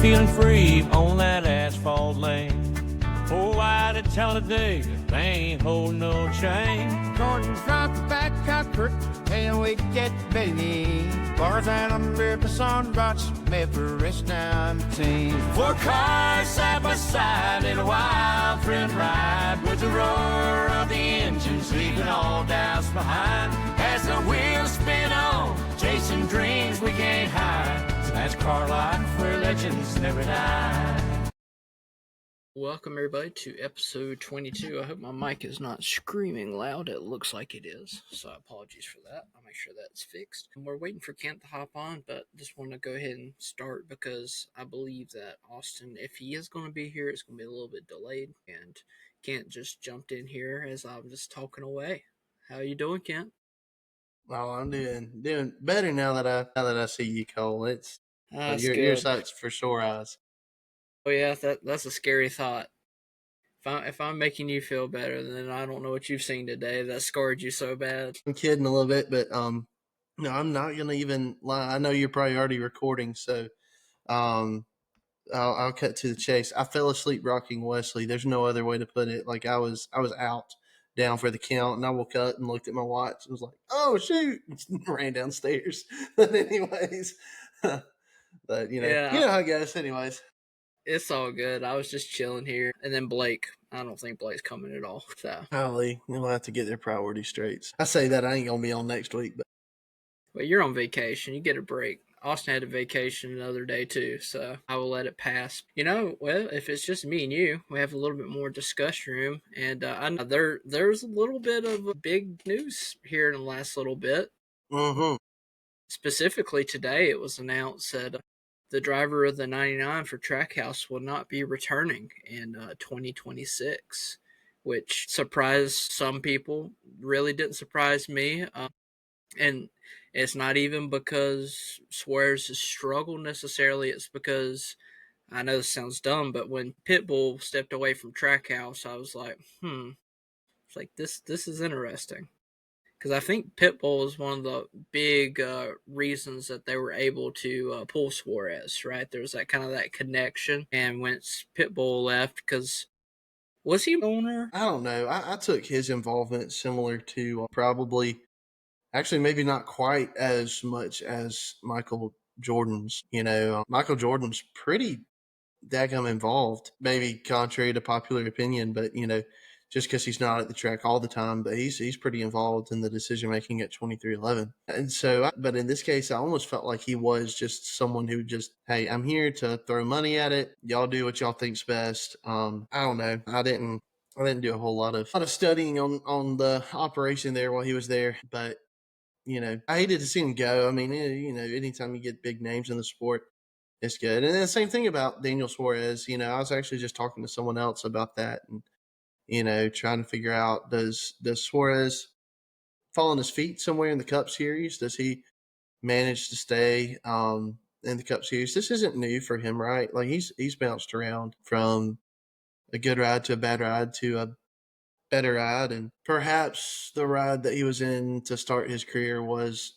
feeling free on that asphalt lane. Oh, why to tell a day they ain't holding no chain. Gordon dropped the back comfort, and we get busy. Bars and under the sun drops, made for rest 19. Four cars side by side in a wild friend ride, with the roar of the engines leaving all doubts behind. As the wheels spin on, chasing dreams we can't hide. That's car life where legends never die. Welcome everybody to episode 22. I hope my mic is not screaming loud. It looks like it is, so apologies for that. I'll make sure that's fixed. And we're waiting for Kent to hop on, but just want to go ahead and start because I believe that Austin, if he is going to be here, it's going to be a little bit delayed. And Kent just jumped in here as I'm just talking away. How you doing, Kent? Well, I'm doing better now that I see you, Cole. It's your sight's for sore eyes. Oh yeah, that's a scary thought. If I'm making you feel better, then I don't know what you've seen today that scarred you so bad. I'm kidding a little bit, but no, I'm not gonna even lie. I know you're probably already recording, so I'll cut to the chase. I fell asleep rocking Wesley. There's no other way to put it. Like I was out down for the count, and I woke up and looked at my watch and was like, "Oh shoot!" Ran downstairs. But anyways, but you know how it goes. Anyways. It's all good. I was just chilling here. And then Blake. I don't think Blake's coming at all. So. Golly, they'll have to get their priorities straight. I say that I ain't going to be on next week. But you're on vacation. You get a break. Austin had a vacation another day too, so I will let it pass. Well, if it's just me and you, we have a little bit more discussion room. And I know there's a little bit of big news here in the last little bit. Mm-hmm. Specifically today, it was announced that the driver of the 99 for Trackhouse will not be returning in 2026, which surprised some people. Really didn't surprise me. And it's not even because Suarez has struggled necessarily. It's because, I know this sounds dumb, but when Pitbull stepped away from Trackhouse, I was like, It's like, this is interesting. Because I think Pitbull is one of the big reasons that they were able to pull Suarez, right? There's that kind of that connection. And once Pitbull left, because was he owner? I don't know. I took his involvement similar to probably, actually maybe not quite as much as Michael Jordan's. Michael Jordan's pretty daggum involved, maybe contrary to popular opinion, but just because he's not at the track all the time, but he's pretty involved in the decision making at 2311. And so, but in this case, I almost felt like he was just someone who just, hey, I'm here to throw money at it. Y'all do what y'all think's best. I don't know. I didn't do a whole lot of studying on the operation there while he was there, but I hated to see him go. I mean, anytime you get big names in the sport, it's good. And then the same thing about Daniel Suarez. I was actually just talking to someone else about that, and trying to figure out, does Suarez fall on his feet somewhere in the Cup Series? Does he manage to stay in the Cup Series? This isn't new for him, right? Like he's bounced around from a good ride to a bad ride to a better ride, and perhaps the ride that he was in to start his career was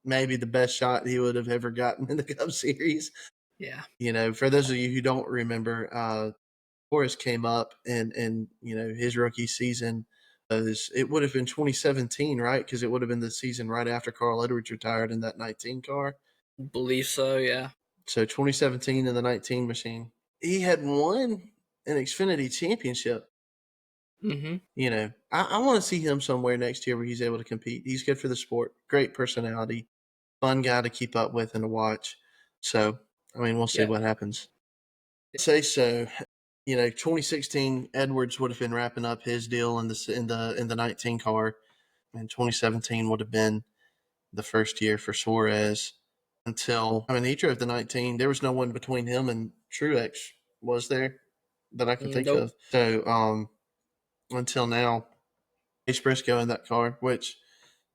maybe the best shot he would have ever gotten in the Cup Series. Yeah. For those of you who don't remember, Suarez came up and his rookie season, it would have been 2017, right? Because it would have been the season right after Carl Edwards retired in that 19 car. Believe so, yeah. So 2017 in the 19 machine. He had won an Xfinity championship. Mm-hmm. I want to see him somewhere next year where he's able to compete. He's good for the sport. Great personality. Fun guy to keep up with and to watch. So, I mean, we'll see what happens. I'd say so. 2016 Edwards would have been wrapping up his deal in the 19 car, and 2017 would have been the first year for Suarez until he drove the 19. There was no one between him and Truex, was there, that I can think of. So until now, Chase Briscoe in that car, which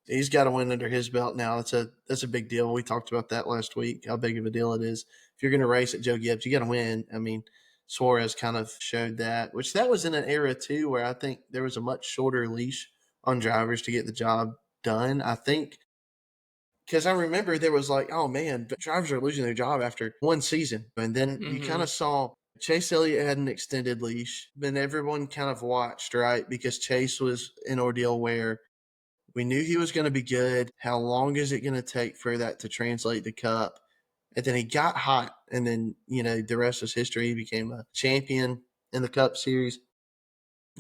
he's got a win under his belt now. That's a big deal. We talked about that last week, how big of a deal it is. If you're going to race at Joe Gibbs, you got to win. I mean, Suarez kind of showed that, which that was in an era too where I think there was a much shorter leash on drivers to get the job done. I think Because I remember there was like, oh man, drivers are losing their job after one season. And then you kind of saw Chase Elliott had an extended leash. Then everyone kind of watched, right? Because Chase was an ordeal where we knew he was going to be good. How long is it going to take for that to translate to Cup? And then he got hot. And then, the rest is history. He became a champion in the Cup Series.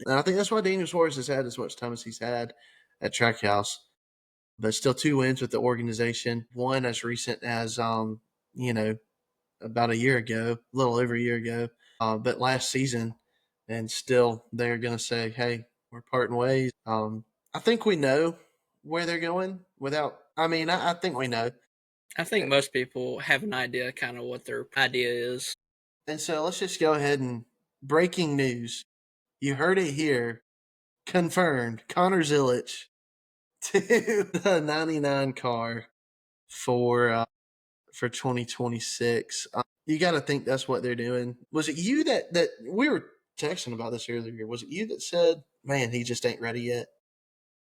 And I think that's why Daniel Suarez has had as much time as he's had at Trackhouse. But still 2 wins with the organization. One as recent as, about a year ago, a little over a year ago. But last season, and still they're going to say, hey, we're parting ways. I think we know where they're going I think we know. I think most people have an idea kind of what their idea is. And so let's just go ahead and breaking news. You heard it here. Confirmed. Connor Zilic to the 99 car for 2026. You got to think that's what they're doing. Was it you that we were texting about this earlier? Was it you that said, man, he just ain't ready yet?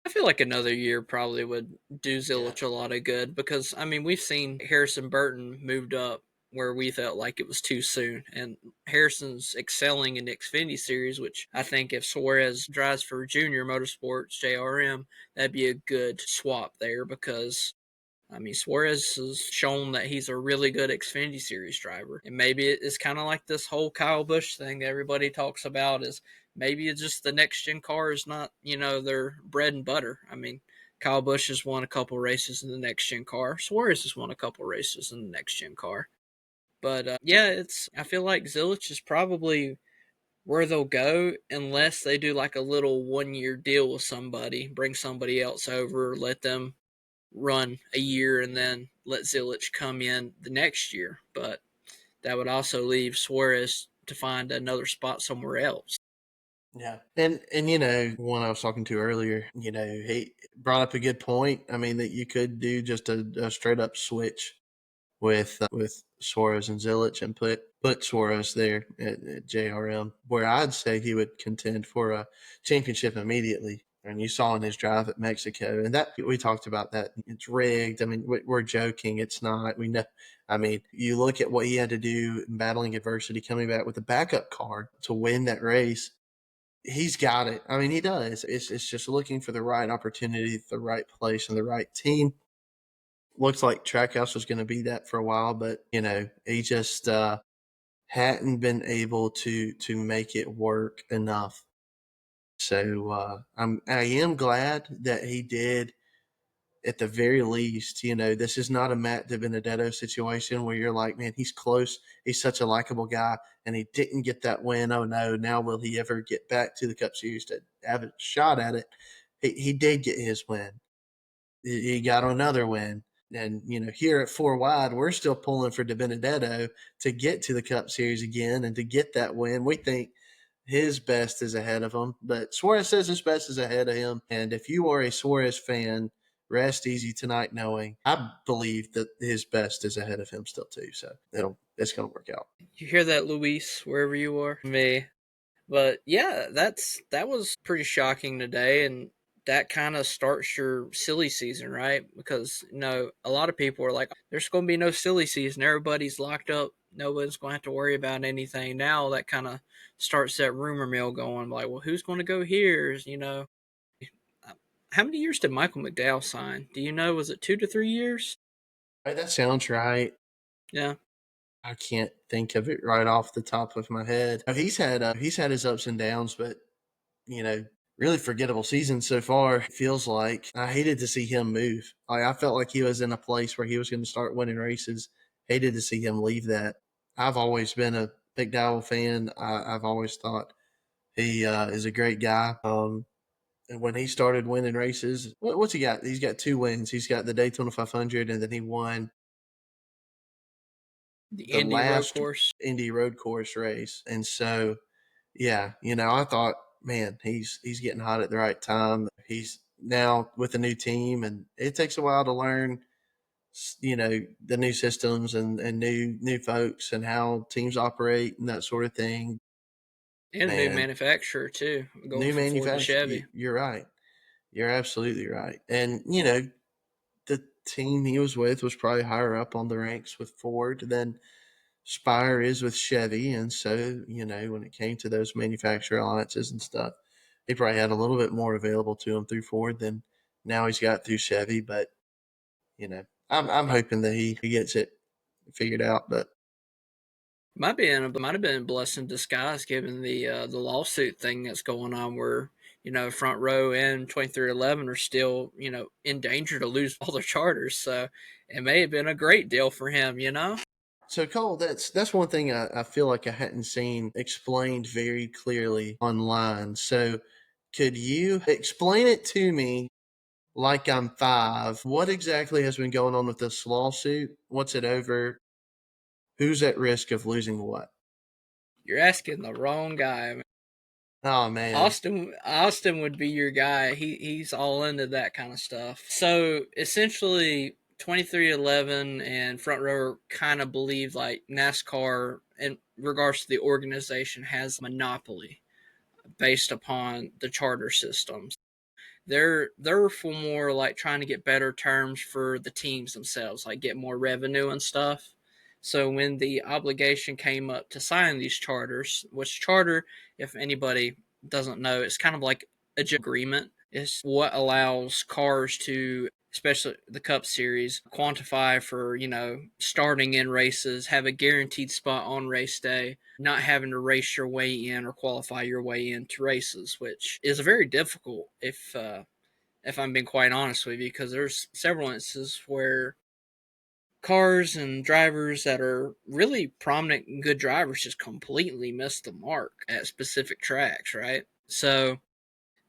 I feel like another year probably would do Zilic a lot of good because, we've seen Harrison Burton moved up where we felt like it was too soon. And Harrison's excelling in the Xfinity Series, which I think if Suarez drives for Junior Motorsports, JRM, that'd be a good swap there because Suarez has shown that he's a really good Xfinity Series driver. And maybe it's kind of like this whole Kyle Busch thing that everybody talks about is maybe it's just the next-gen car is not, their bread and butter. Kyle Busch has won a couple races in the next-gen car. Suarez has won a couple races in the next-gen car. But, I feel like Zilic is probably where they'll go unless they do like a little 1-year deal with somebody, bring somebody else over, let them run a year and then let Zilic come in the next year. But that would also leave Suarez to find another spot somewhere else. Yeah. And one I was talking to earlier, he brought up a good point. That you could do just a straight up switch with Suarez and Zilic and put Suarez there at JRM, where I'd say he would contend for a championship immediately. And you saw in his drive at Mexico, and that we talked about that. It's rigged. We're joking. It's not. We know. You look at what he had to do in battling adversity, coming back with a backup car to win that race. He's got it. He does. It's just looking for the right opportunity, the right place, and the right team. Looks like Trackhouse was going to be that for a while, but he just hadn't been able to make it work enough. So I am glad that he did. At the very least, this is not a Matt DiBenedetto situation where you're like, man, he's close. He's such a likable guy, and he didn't get that win. Oh no! Now will he ever get back to the Cup Series to have a shot at it? He did get his win. He got another win. And, here at 4 Wide, we're still pulling for DiBenedetto to get to the Cup Series again and to get that win. We think his best is ahead of him, but Suarez says his best is ahead of him. And if you are a Suarez fan, rest easy tonight knowing I believe that his best is ahead of him still too. So it's going to work out. You hear that, Luis, wherever you are? Me. But yeah, that was pretty shocking today, and that kind of starts your silly season, right? Because, a lot of people are like, there's going to be no silly season. Everybody's locked up. Nobody's going to have to worry about anything. Now that kind of starts that rumor mill going, like, well, who's going to go here? How many years did Michael McDowell sign? Do you know? Was it 2 to 3 years? That sounds right. Yeah. I can't think of it right off the top of my head. He's had his ups and downs, but really forgettable season so far. It feels like I hated to see him move. I felt like he was in a place where he was going to start winning races. Hated to see him leave that. I've always been a McDowell fan. I've always thought he is a great guy. And when he started winning races, what's he got? He's got 2 wins. He's got the Daytona 500, and then he won the Indy road course. Indy road course race. And so, yeah, I thought, man, he's getting hot at the right time. He's now with a new team, and it takes a while to learn, the new systems and new folks and how teams operate and that sort of thing. And a new manufacturer too. New manufacturer. You're right. You're absolutely right. And the team he was with was probably higher up on the ranks with Ford than Spire is with Chevy. And so, when it came to those manufacturer alliances and stuff, he probably had a little bit more available to him through Ford than now he's got through Chevy. But, I'm hoping that he gets it figured out. But Might have been a blessing in disguise given the lawsuit thing that's going on where Front Row and 2311 are still in danger to lose all their charters. So it may have been a great deal for him. so Cole, that's one thing I feel like I hadn't seen explained very clearly online. So could you explain it to me like I'm five? What exactly has been going on with this lawsuit? What's it over? Who's at risk of losing what? You're asking the wrong guy. Oh man. Austin would be your guy. He's all into that kind of stuff. So essentially 2311 and Front Row kind of believe like NASCAR in regards to the organization has a monopoly based upon the charter systems. They're for more like trying to get better terms for the teams themselves, like get more revenue and stuff. So when the obligation came up to sign these charters, which charter, if anybody doesn't know, it's kind of like a agreement. It's what allows cars to, especially the Cup Series, quantify for, starting in races, have a guaranteed spot on race day, not having to race your way in or qualify your way into races, which is very difficult if I'm being quite honest with you, because there's several instances where cars and drivers that are really prominent and good drivers just completely miss the mark at specific tracks, right? So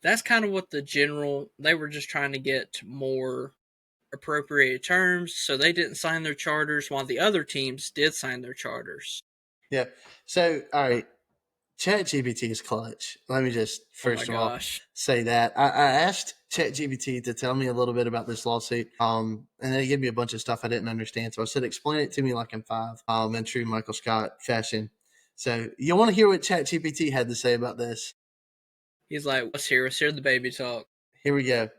that's kind of what they were just trying to get more appropriated terms, so they didn't sign their charters while the other teams did sign their charters. Yeah. So, all right. ChatGPT is clutch. Let me just first of all say that I asked ChatGPT to tell me a little bit about this lawsuit. And then he gave me a bunch of stuff I didn't understand. So I said, explain it to me like I'm five. In true Michael Scott fashion. So you want to hear what ChatGPT had to say about this? He's like, let's hear the baby talk. Here we go.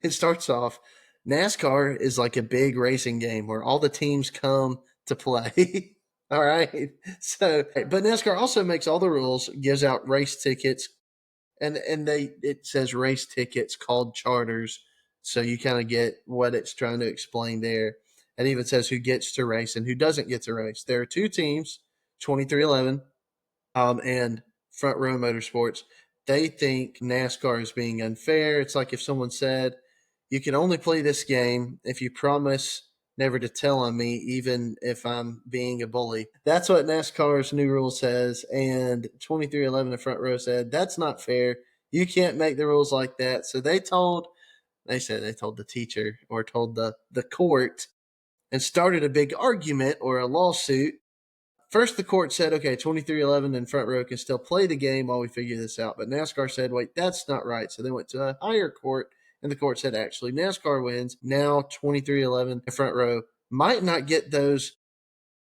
It starts off, NASCAR is like a big racing game where all the teams come to play. All right. So, but NASCAR also makes all the rules, gives out race tickets, and it says race tickets called charters. So you kind of get what it's trying to explain there. It even says who gets to race and who doesn't get to race. There are two teams, 2311 and Front Row Motorsports. They think NASCAR is being unfair. It's like if someone said, you can only play this game if you promise never to tell on me, even if I'm being a bully. That's what NASCAR's new rule says. And 2311 in Front Row said, that's not fair. You can't make the rules like that. So they told the teacher or told the court and started a big argument or a lawsuit. First, the court said, okay, 2311 and Front Row can still play the game while we figure this out. But NASCAR said, wait, that's not right. So they went to a higher court, and the court said, actually, NASCAR wins. Now 2311 and Front Row might not get those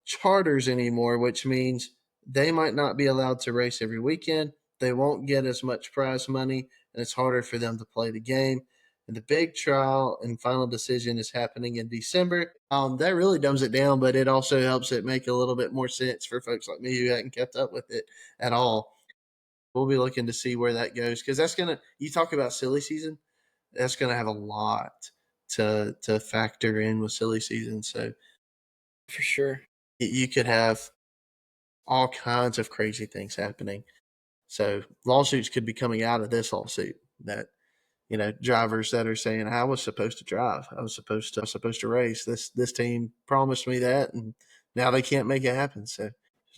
charters anymore, which means they might not be allowed to race every weekend. They won't get as much prize money, and it's harder for them to play the game. And the big trial and final decision is happening in December. That really dumbs it down, but it also helps it make a little bit more sense for folks like me who hadn't kept up with it at all. We'll be looking to see where that goes, because you talk about silly season, that's going to have a lot to factor in with silly season. So for sure, you could have all kinds of crazy things happening. So lawsuits could be coming out of this lawsuit that, drivers that are saying, I was supposed to drive. I was supposed to race. This team promised me that, and now they can't make it happen. So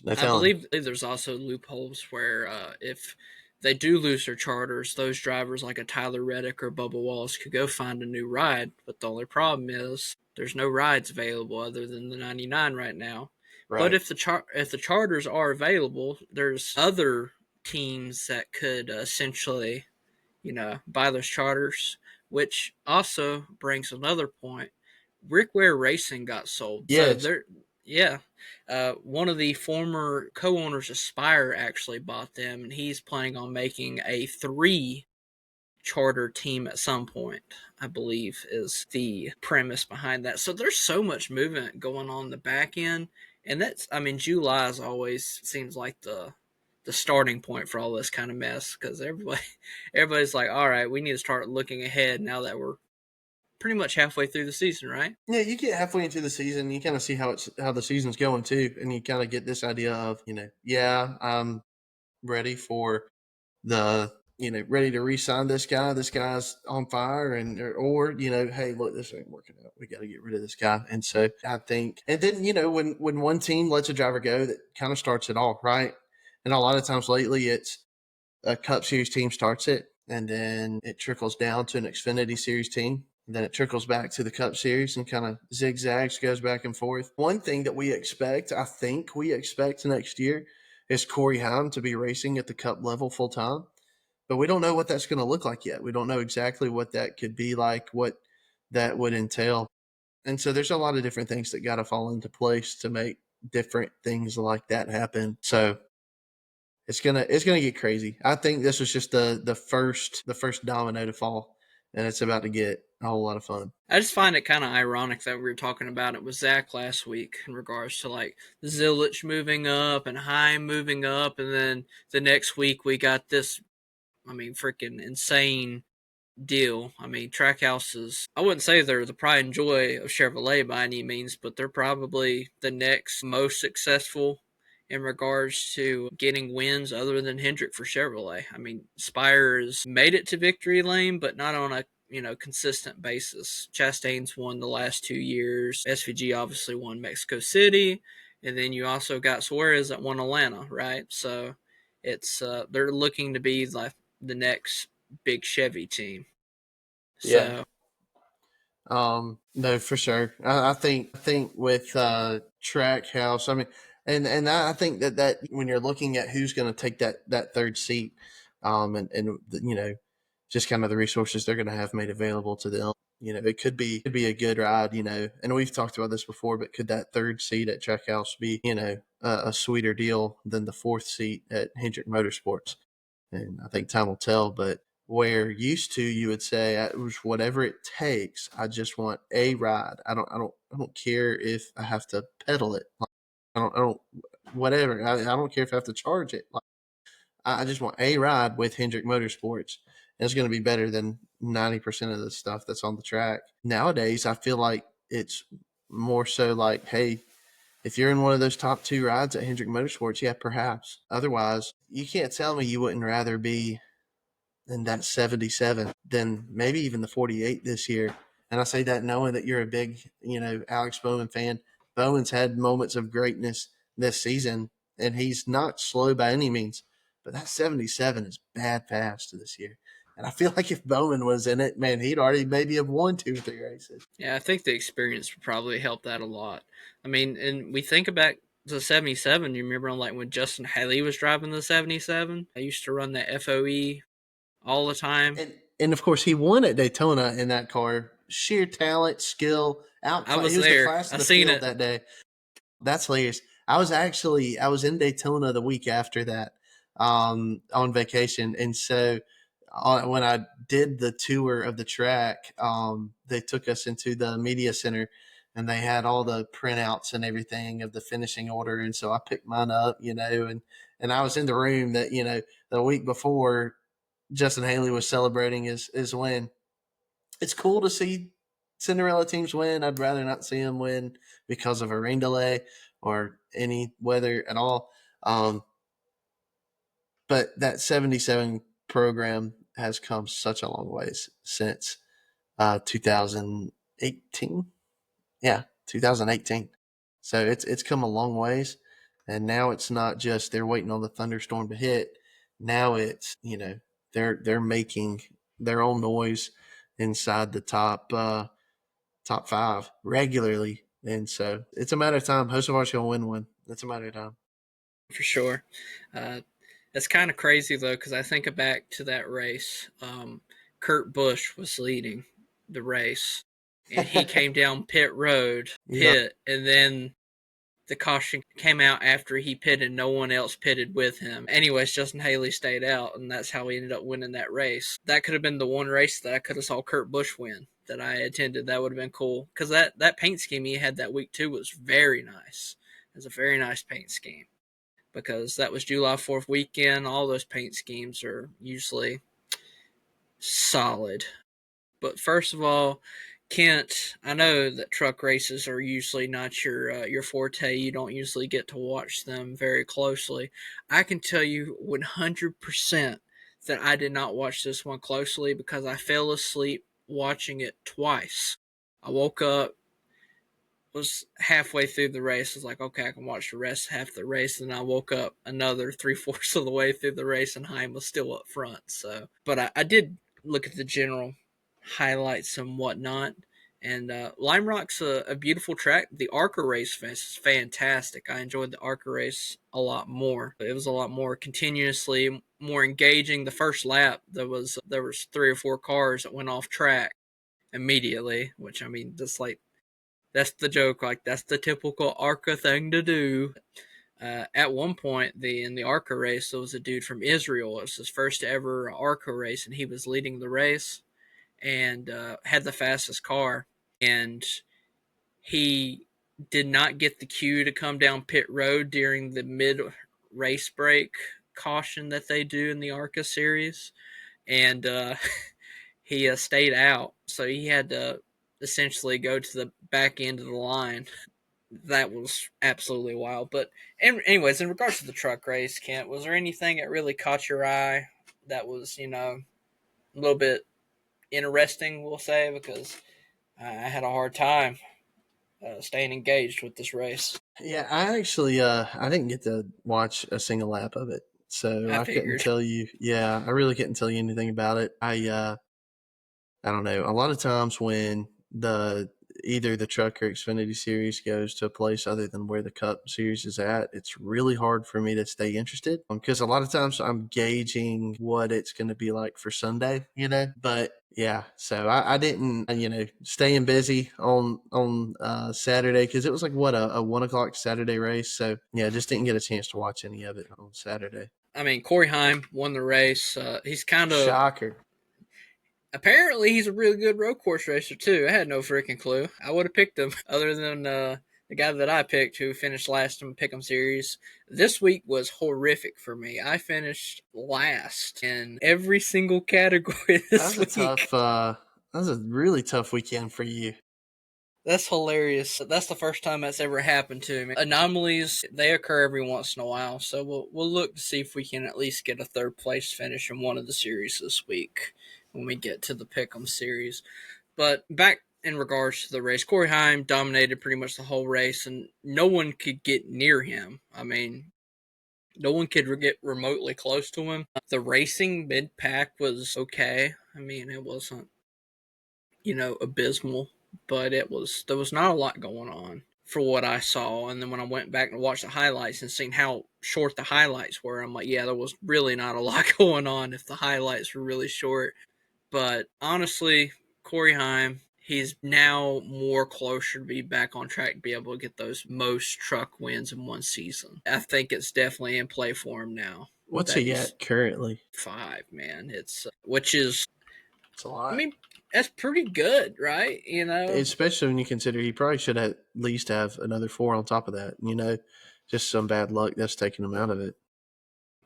I believe there's also loopholes where if they do lose their charters, those drivers like a Tyler Reddick or Bubba Wallace could go find a new ride. But the only problem is there's no rides available other than the 99 right now. Right. But if the charters are available, there's other teams that could essentially buy those charters, which also brings another point. Rick Ware Racing got sold. Yes. So one of the former co-owners of Spire actually bought them, and he's planning on making a 3 charter team at some point, I believe, is the premise behind that. So there's so much movement going on the back end. And July is always seems like the starting point for all this kind of mess, because everybody's like, all right, we need to start looking ahead now that we're pretty much halfway through the season, right? Yeah, you get halfway into the season, you kind of see how the season's going too, and you kind of get this idea of, I'm ready for ready to re-sign this guy. This guy's on fire, or hey, look, this ain't working out. We got to get rid of this guy. And so I think, and then when one team lets a driver go, that kind of starts it all, right? And a lot of times lately, it's a Cup Series team starts it, and then it trickles down to an Xfinity Series team. And then it trickles back to the Cup Series and kind of zigzags, goes back and forth. One thing that I think we expect next year is Corey Heim to be racing at the Cup level full time. But we don't know what that's going to look like yet. We don't know exactly what that could be like, what that would entail. And so there's a lot of different things that got to fall into place to make different things like that happen. So it's gonna get crazy. I think this was just the first domino to fall, and it's about to get a whole lot of fun. I just find it kind of ironic that we were talking about it with Zach last week in regards to like Zilich moving up and Heim moving up, and then the next week we got this, freaking insane deal. Trackhouses, I wouldn't say they're the pride and joy of Chevrolet by any means, but they're probably the next most successful in regards to getting wins other than Hendrick for Chevrolet. Spire's made it to victory lane, but not on a consistent basis. Chastain's won the last 2 years. SVG obviously won Mexico City, and then you also got Suarez that won Atlanta, right? So it's they're looking to be like the next big Chevy team. Yeah. No, for sure. I think with Trackhouse, and I think that when you're looking at who's going to take that third seat, and just kind of the resources they're going to have made available to them, it could be a good ride, and we've talked about this before, but could that third seat at Trackhouse be, a sweeter deal than the fourth seat at Hendrick Motorsports? And I think time will tell, but where used to you would say, whatever it takes, I just want a ride. I don't care if I have to pedal it. I don't whatever. I don't care if I have to charge it. I just want a ride with Hendrick Motorsports, and it's going to be better than 90% of the stuff that's on the track. Nowadays, I feel like it's more so like, hey, if you're in one of those top 2 rides at Hendrick Motorsports, yeah, perhaps. Otherwise, you can't tell me you wouldn't rather be in that 77 than maybe even the 48 this year. And I say that knowing that you're a big, Alex Bowman fan. Bowman's had moments of greatness this season, and he's not slow by any means. But that 77 is bad fast this year. And I feel like if Bowman was in it, man, he'd already maybe have won 2 or 3 races. Yeah, I think the experience would probably help that a lot. And we think about the 77. You remember when Justin Haley was driving the 77? I used to run the FOE all the time. And of course, he won at Daytona in that car. Sheer talent, skill, I was there. The class of I the seen field it that day. That's hilarious. I was in Daytona the week after that, on vacation, and so when I did the tour of the track, they took us into the media center, and they had all the printouts and everything of the finishing order, and so I picked mine up, and I was in the room that the week before Justin Haley was celebrating his win. It's cool to see Cinderella teams win. I'd rather not see them win because of a rain delay or any weather at all. But that 77 program has come such a long ways since 2018. Yeah, 2018. So it's come a long ways, and now it's not just they're waiting on the thunderstorm to hit. Now it's they're making their own noise inside the top 5 regularly, and so it's a matter of time. Hocevar's gonna win one. It's a matter of time for sure. It's kind of crazy though, because I think back to that race. Kurt Busch was leading the race, and he came down pit road, and then the caution came out after he pitted. No one else pitted with him. Anyways, Justin Haley stayed out, and that's how he ended up winning that race. That could have been the one race that I could have saw Kurt Busch win that I attended. That would have been cool, because that paint scheme he had that week too was very nice. It was a very nice paint scheme, because that was July 4th weekend. All those paint schemes are usually solid. But first of all, Kent, I know that truck races are usually not your forte. You don't usually get to watch them very closely. I can tell you 100% that I did not watch this one closely, because I fell asleep watching it twice. I woke up, was halfway through the race. I was like, okay, I can watch the rest half the race. And I woke up another 3/4 of the way through the race, and Heim was still up front. So, but I did look at the general highlights and whatnot. And Lime Rock's a beautiful track. The ARCA race is fantastic. I enjoyed the ARCA race a lot more. It was a lot more continuously, more engaging. The first lap, there was 3 or 4 cars that went off track immediately, which, I mean, that's the joke. Like, that's the typical ARCA thing to do. At one point, in the ARCA race, there was a dude from Israel. It was his first ever ARCA race, and he was leading the race and had the fastest car. And he did not get the cue to come down pit road during the mid-race break caution that they do in the ARCA series. And he stayed out. So he had to essentially go to the back end of the line. That was absolutely wild. But anyways, in regards to the truck race, Kent, was there anything that really caught your eye that was, a little bit interesting, we'll say, because I had a hard time staying engaged with this race. Yeah, I actually I didn't get to watch a single lap of it, so I couldn't tell you. Yeah, I really couldn't tell you anything about it. I don't know. A lot of times when either the Truck or Xfinity Series goes to a place other than where the Cup Series is at, it's really hard for me to stay interested, because a lot of times I'm gauging what it's going to be like for Sunday, But yeah, so I didn't, staying busy on Saturday, because it was like a 1 o'clock Saturday race. So yeah, just didn't get a chance to watch any of it on Saturday. I mean, Corey Heim won the race. He's kind of shocker. Apparently, he's a really good road course racer, too. I had no freaking clue. I would have picked him, other than the guy that I picked who finished last in the Pick'em Series. This week was horrific for me. I finished last in every single category this week. That was a really tough weekend for you. That's hilarious. That's the first time that's ever happened to me. Anomalies, they occur every once in a while, so we'll look to see if we can at least get a third place finish in one of the series this week when we get to the Pick'em series. But back in regards to the race, Corey Heim dominated pretty much the whole race, and no one could get near him. I mean, no one could get remotely close to him. The racing mid-pack was okay. I mean, it wasn't, abysmal, but there was not a lot going on for what I saw. And then when I went back and watched the highlights and seen how short the highlights were, I'm like, yeah, there was really not a lot going on if the highlights were really short. But honestly, Corey Heim, he's now more closer to be back on track to be able to get those most truck wins in one season. I think it's definitely in play for him now. What's he at currently? 5, man. It's a lot. I mean, that's pretty good, right? Especially when you consider he probably should at least have another 4 on top of that. Just some bad luck that's taking him out of it.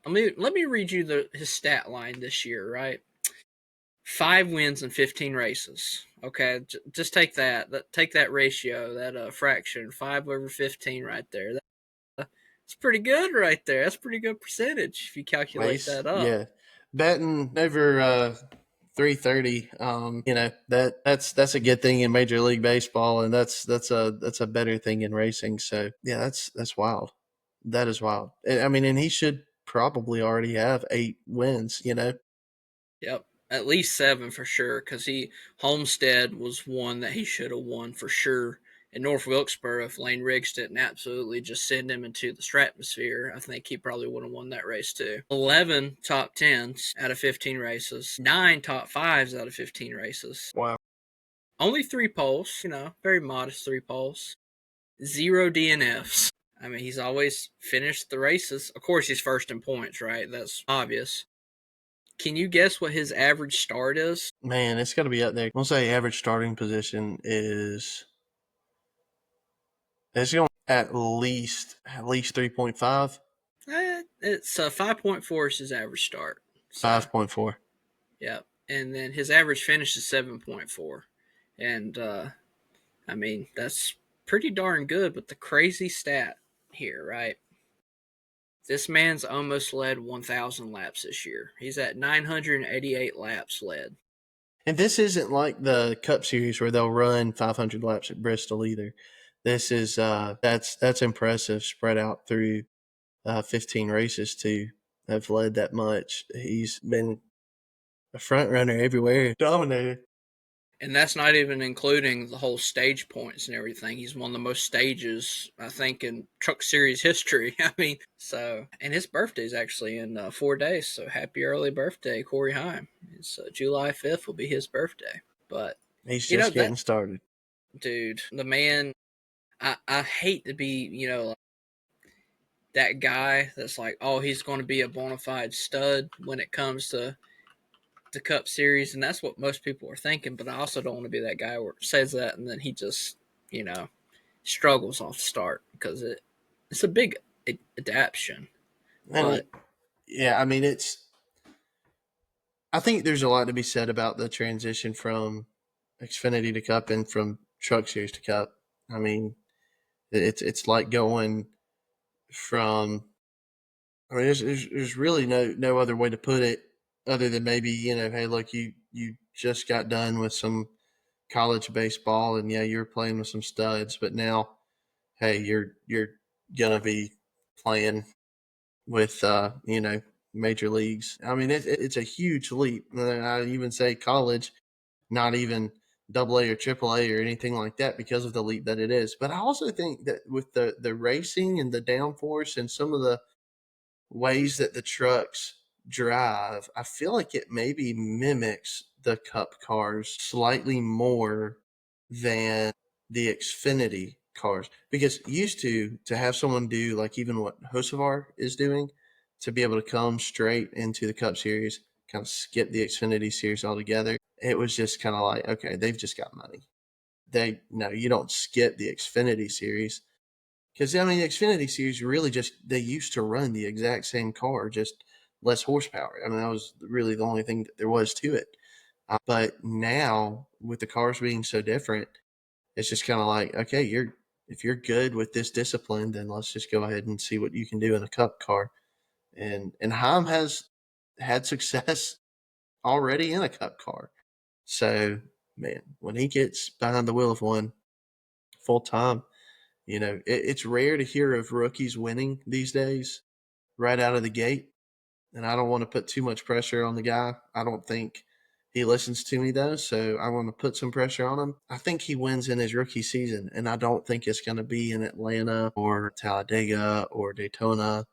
Let me read you his stat line this year, right? 5 wins in 15 races. Okay, just take that. Take that ratio, that fraction, 5 over 15, right there. That's pretty good, right there. That's pretty good percentage if you calculate that up. Yeah, batting over 330. That's a good thing in Major League Baseball, and that's a better thing in racing. So yeah, that's wild. That is wild. I mean, and he should probably already have 8 wins. Yep. At least 7 for sure, because Homestead was one that he should have won for sure. In North Wilkesboro, if Lane Riggs didn't absolutely just send him into the stratosphere, I think he probably would have won that race too. 11 top 10s out of 15 races. 9 top 5s out of 15 races. Wow. Only 3 poles, very modest 3 poles. 0 DNFs. I mean, he's always finished the races. Of course, he's first in points, right? That's obvious. Can you guess what his average start is? Man, it's got to be up there. We'll say average starting position is it's going at least 3.5. It's 5.4 is his average start. So, 5.4. yeah. And then his average finish is 7.4. And, I mean, that's pretty darn good, but the crazy stat here, right? This man's almost led 1,000 laps this year. He's at 988 laps led. And this isn't like the Cup Series where they'll run 500 laps at Bristol either. This is that's impressive, spread out through 15 races to have led that much. He's been a front runner everywhere, dominated. And that's not even including the whole stage points and everything. He's won the most stages, I think, in Truck Series history. I mean, so, and his birthday's actually in 4 days. So happy early birthday, Corey Heim. It's July 5th will be his birthday. But He's just getting started. Dude, the man, I hate to be, that guy that's like, oh, he's going to be a bona fide stud when it comes to the Cup Series, and that's what most people are thinking. But I also don't want to be that guy who says that and then he just, struggles off the start because it's a big adaptation. But yeah, I mean, I think there's a lot to be said about the transition from Xfinity to Cup and from Truck Series to Cup. I mean, it's like going from. I mean, there's really no other way to put it other than maybe hey, look, you just got done with some college baseball and yeah, you're playing with some studs, but now, hey, you're gonna be playing with major leagues. I mean, it's a huge leap. I even say college, not even AA or AAA or anything like that because of the leap that it is. But I also think that with the racing and the downforce and some of the ways that the trucks drive, I feel like it maybe mimics the Cup cars slightly more than the Xfinity cars, because used to have someone do like even what Hocevar is doing, to be able to come straight into the Cup Series, kind of skip the Xfinity Series altogether. It was just kind of like, okay, they've just got money. You don't skip the Xfinity Series. Because, I mean, the Xfinity Series really they used to run the exact same car, just less horsepower. I mean, that was really the only thing that there was to it. But now, with the cars being so different, it's just kind of like, okay, if you're good with this discipline, then let's just go ahead and see what you can do in a Cup car. And Heim has had success already in a Cup car. So, man, when he gets behind the wheel of one full time, it's rare to hear of rookies winning these days right out of the gate. And I don't want to put too much pressure on the guy. I don't think he listens to me, though, so I want to put some pressure on him. I think he wins in his rookie season, and I don't think it's going to be in Atlanta or Talladega or Daytona.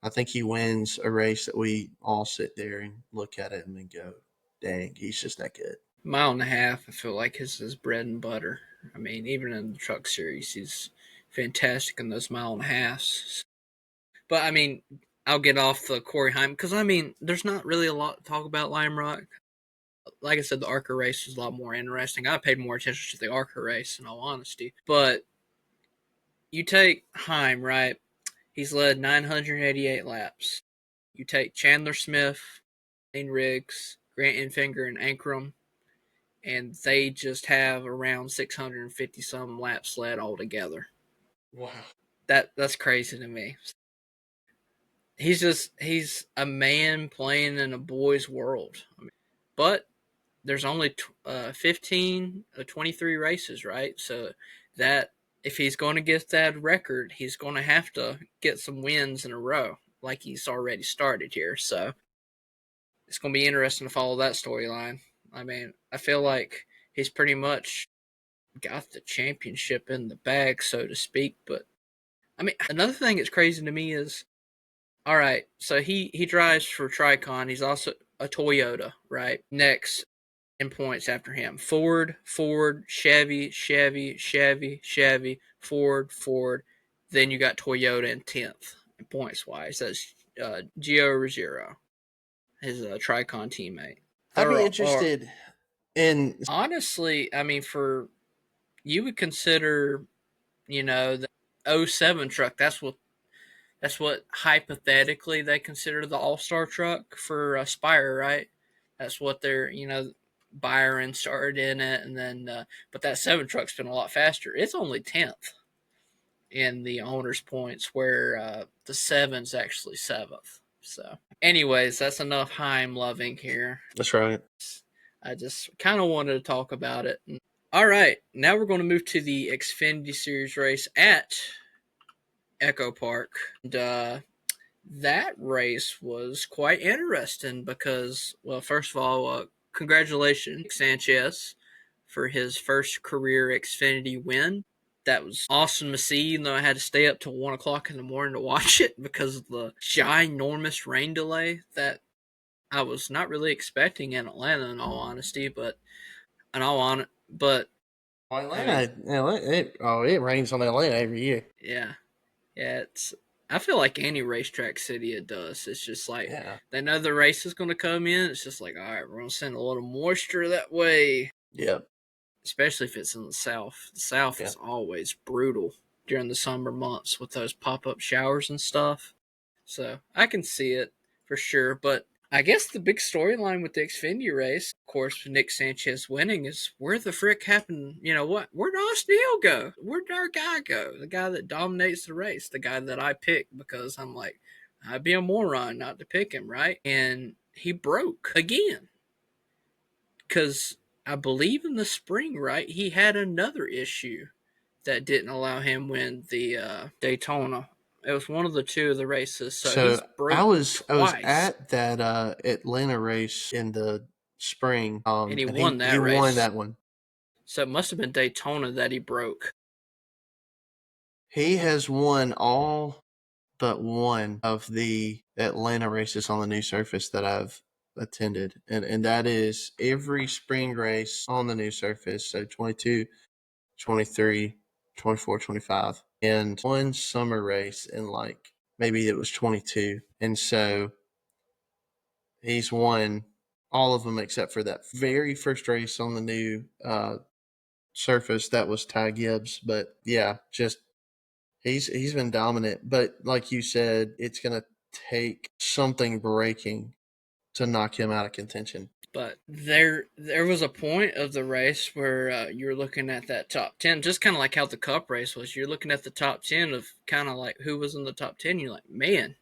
I think he wins a race that we all sit there and look at it and then go, dang, he's just that good. Mile and a half, I feel like is his bread and butter. I mean, even in the Truck Series, he's fantastic in those mile and a halves. But, I mean, I'll get off the Corey Heim because, I mean, there's not really a lot to talk about Lime Rock. Like I said, the ARCA race is a lot more interesting. I paid more attention to the ARCA race, in all honesty. But you take Heim, right? He's led 988 laps. You take Chandler Smith, Lane Riggs, Grant Enfinger, and Ankrum, and they just have around 650 some laps led altogether. Wow. That's crazy to me. He's a man playing in a boy's world. I mean, but there's only 15 23 races, right? So that if he's going to get that record, he's going to have to get some wins in a row like he's already started here. So it's going to be interesting to follow that storyline. I mean, I feel like he's pretty much got the championship in the bag, so to speak. But, I mean, another thing that's crazy to me is, all right, so he drives for Tricon. He's also a Toyota, right? Next in points after him. Ford, Chevy, Ford, Then you got Toyota in 10th points wise. That's Gio Ruggiero, his Tricon teammate. I'd be interested in. Honestly, I mean, you would consider, the 07 truck. That's what hypothetically they consider the all-star truck for Spire, right? That's what they're, Byron started in it, and then but that 7 truck's been a lot faster. It's only 10th in the owner's points, where the 7's actually 7th. So, anyways, that's enough Heim loving here. That's right. I just kind of wanted to talk about it. All right, now we're going to move to the Xfinity Series race at Echo Park. And that race was quite interesting because, well, first of all, congratulations, Nick Sanchez, for his first career Xfinity win. That was awesome to see, even though I had to stay up till 1 o'clock in the morning to watch it because of the ginormous rain delay that I was not really expecting in Atlanta, in all honesty. But Atlanta, it rains on Atlanta every year. Yeah, I feel like any racetrack city it does. It's just like they know the race is going to come in. It's just like, all right, we're going to send a little moisture that way. Yeah. Especially if it's in the South. The South is always brutal during the summer months with those pop-up showers and stuff. So I can see it for sure. But I guess the big storyline with the Xfinity race, of course, with Nick Sanchez winning, is where the frick happened? Where'd Austin Hill go? Where'd our guy go? The guy that dominates the race, the guy that I picked because I'm like, I'd be a moron not to pick him, right? And he broke again. Because I believe in the spring, right, he had another issue that didn't allow him win the Daytona. It was one of the two of the races. So he's broke I was at that Atlanta race in the spring, and he won that race. He won that one. So it must have been Daytona that he broke. He has won all but one of the Atlanta races on the new surface that I've attended, and that is every spring race on the new surface, so 22, 23, 24, 25, and one summer race in maybe it was 22, and so he's won all of them except for that very first race on the new surface. That was Ty Gibbs, but yeah, just he's been dominant. But like you said, it's gonna take something breaking to knock him out of contention. But there was a point of the race where you're looking at that top 10, just kind of like how the Cup race was. You're looking at the top 10 of kind of like who was in the top 10. You're like, man,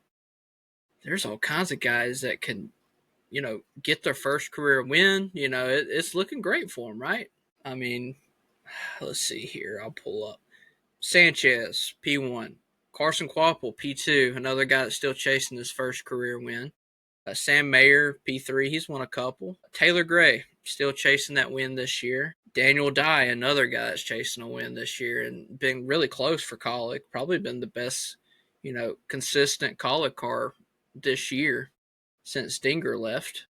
there's all kinds of guys that can, get their first career win. It's looking great for them, right? I mean, let's see here. I'll pull up. Sanchez, P1. Carson Kvapil, P2, another guy that's still chasing his first career win. Sam Mayer, P3, he's won a couple. Taylor Gray, still chasing that win this year. Daniel Dye, another guy that's chasing a win this year and been really close for Kaulig. Probably been the best, consistent Kaulig car this year since Dinger left.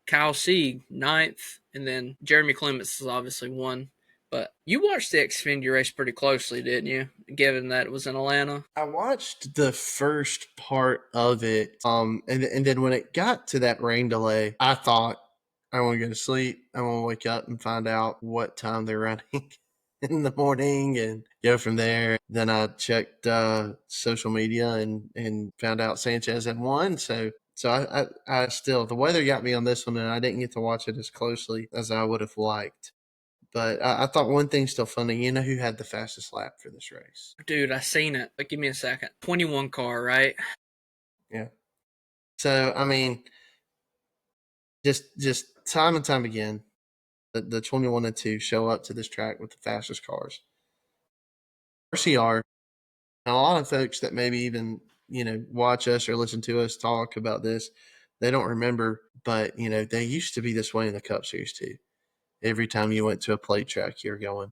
Kyle Sieg, 9th, and then Jeremy Clements has obviously won. But you watched the Xfinity race pretty closely, didn't you? Given that it was in Atlanta. I watched the first part of it, and then when it got to that rain delay, I thought I want to go to sleep. I want to wake up and find out what time they're running in the morning and go from there. Then I checked social media and found out Sanchez had won. So I still, the weather got me on this one, and I didn't get to watch it as closely as I would have liked. But I thought one thing's still funny. You know who had the fastest lap for this race? Dude, I seen it. But give me a second. 21 car, right? Yeah. So, I mean, just time and time again, the 21 and 2 show up to this track with the fastest cars. RCR, and a lot of folks that maybe even, watch us or listen to us talk about this, they don't remember, but, they used to be this way in the Cup Series too. Every time you went to a plate track, you're going,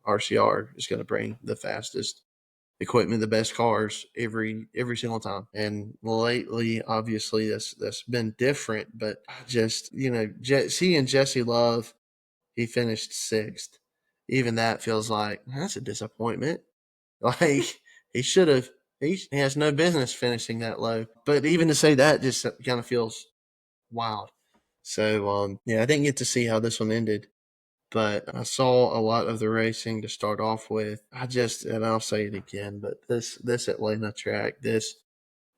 RCR is going to bring the fastest equipment, the best cars every single time. And lately, obviously, that's been different. But just, seeing Jesse Love, he finished 6th. Even that feels like, that's a disappointment. He should have. He has no business finishing that low. But even to say that just kind of feels wild. So, yeah, I didn't get to see how this one ended, but I saw a lot of the racing to start off with. And I'll say it again, but this Atlanta track, this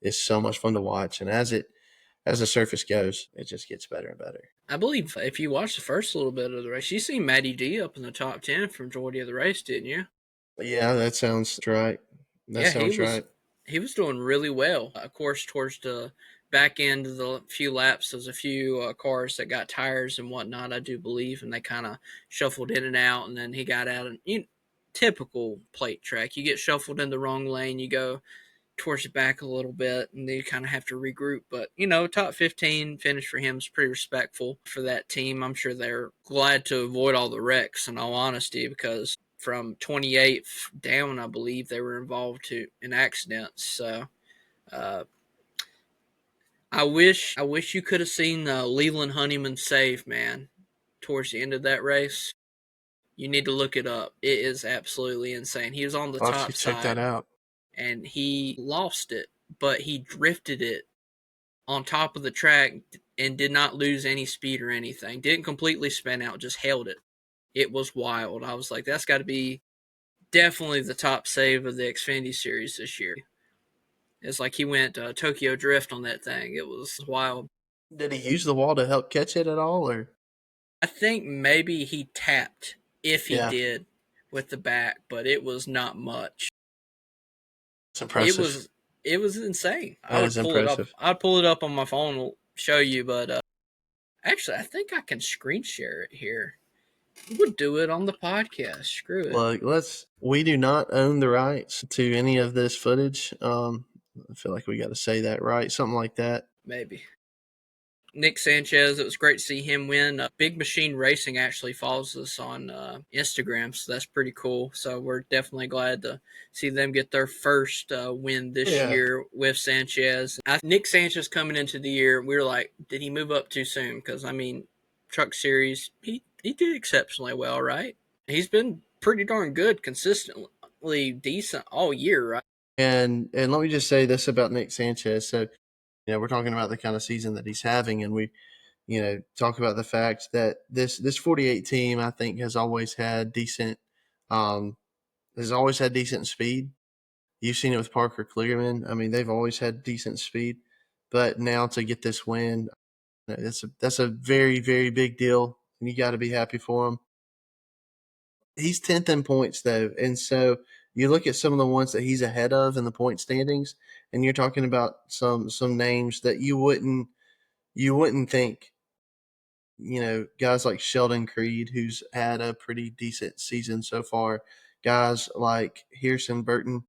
is so much fun to watch. And as the surface goes, it just gets better and better. I believe if you watch the first little bit of the race, you see Matty D up in the top 10 for majority of the race, didn't you? Yeah, that sounds right. He was doing really well. Of course, towards the back end of the few laps, there's a few cars that got tires and whatnot, I do believe, and they kind of shuffled in and out, and then he got out. Typical plate track. You get shuffled in the wrong lane, you go towards the back a little bit, and then you kind of have to regroup. But, top 15 finish for him is pretty respectful for that team. I'm sure they're glad to avoid all the wrecks, in all honesty, because from 28th down, I believe they were involved in accidents. So, I wish you could have seen Leland Honeyman save, man, towards the end of that race. You need to look it up. It is absolutely insane. He was on the top side. Check that out. And he lost it, but he drifted it on top of the track and did not lose any speed or anything. Didn't completely spin out, just held it. It was wild. I was like, that's got to be definitely the top save of the Xfinity Series this year. It's like he went Tokyo Drift on that thing. It was wild. Did he use the wall to help catch it at all, or? I think maybe he tapped, if he did, with the back, but it was not much. It's impressive. It was insane. That is impressive. I'd pull it up on my phone and show you, but actually, I think I can screen share it here. We'll do it on the podcast. Screw it. Look, we do not own the rights to any of this footage. I feel like we got to say that, right? Something like that. Maybe. Nick Sanchez, it was great to see him win. Big Machine Racing actually follows us on Instagram, so that's pretty cool. So we're definitely glad to see them get their first win this year with Sanchez. Nick Sanchez coming into the year, we were like, did he move up too soon? Because, Truck Series, he did exceptionally well, right? He's been pretty darn good, consistently decent all year, right? And let me just say this about Nick Sanchez. So, we're talking about the kind of season that he's having, and we, talk about the fact that this 48 team, I think, has always had decent speed. You've seen it with Parker Clearman. They've always had decent speed, but now to get this win, that's a very, very big deal, and you got to be happy for him. He's 10th in points, though, and so you look at some of the ones that he's ahead of in the point standings, and you're talking about some names that you wouldn't think. Guys like Sheldon Creed, who's had a pretty decent season so far. Guys like Harrison Burton,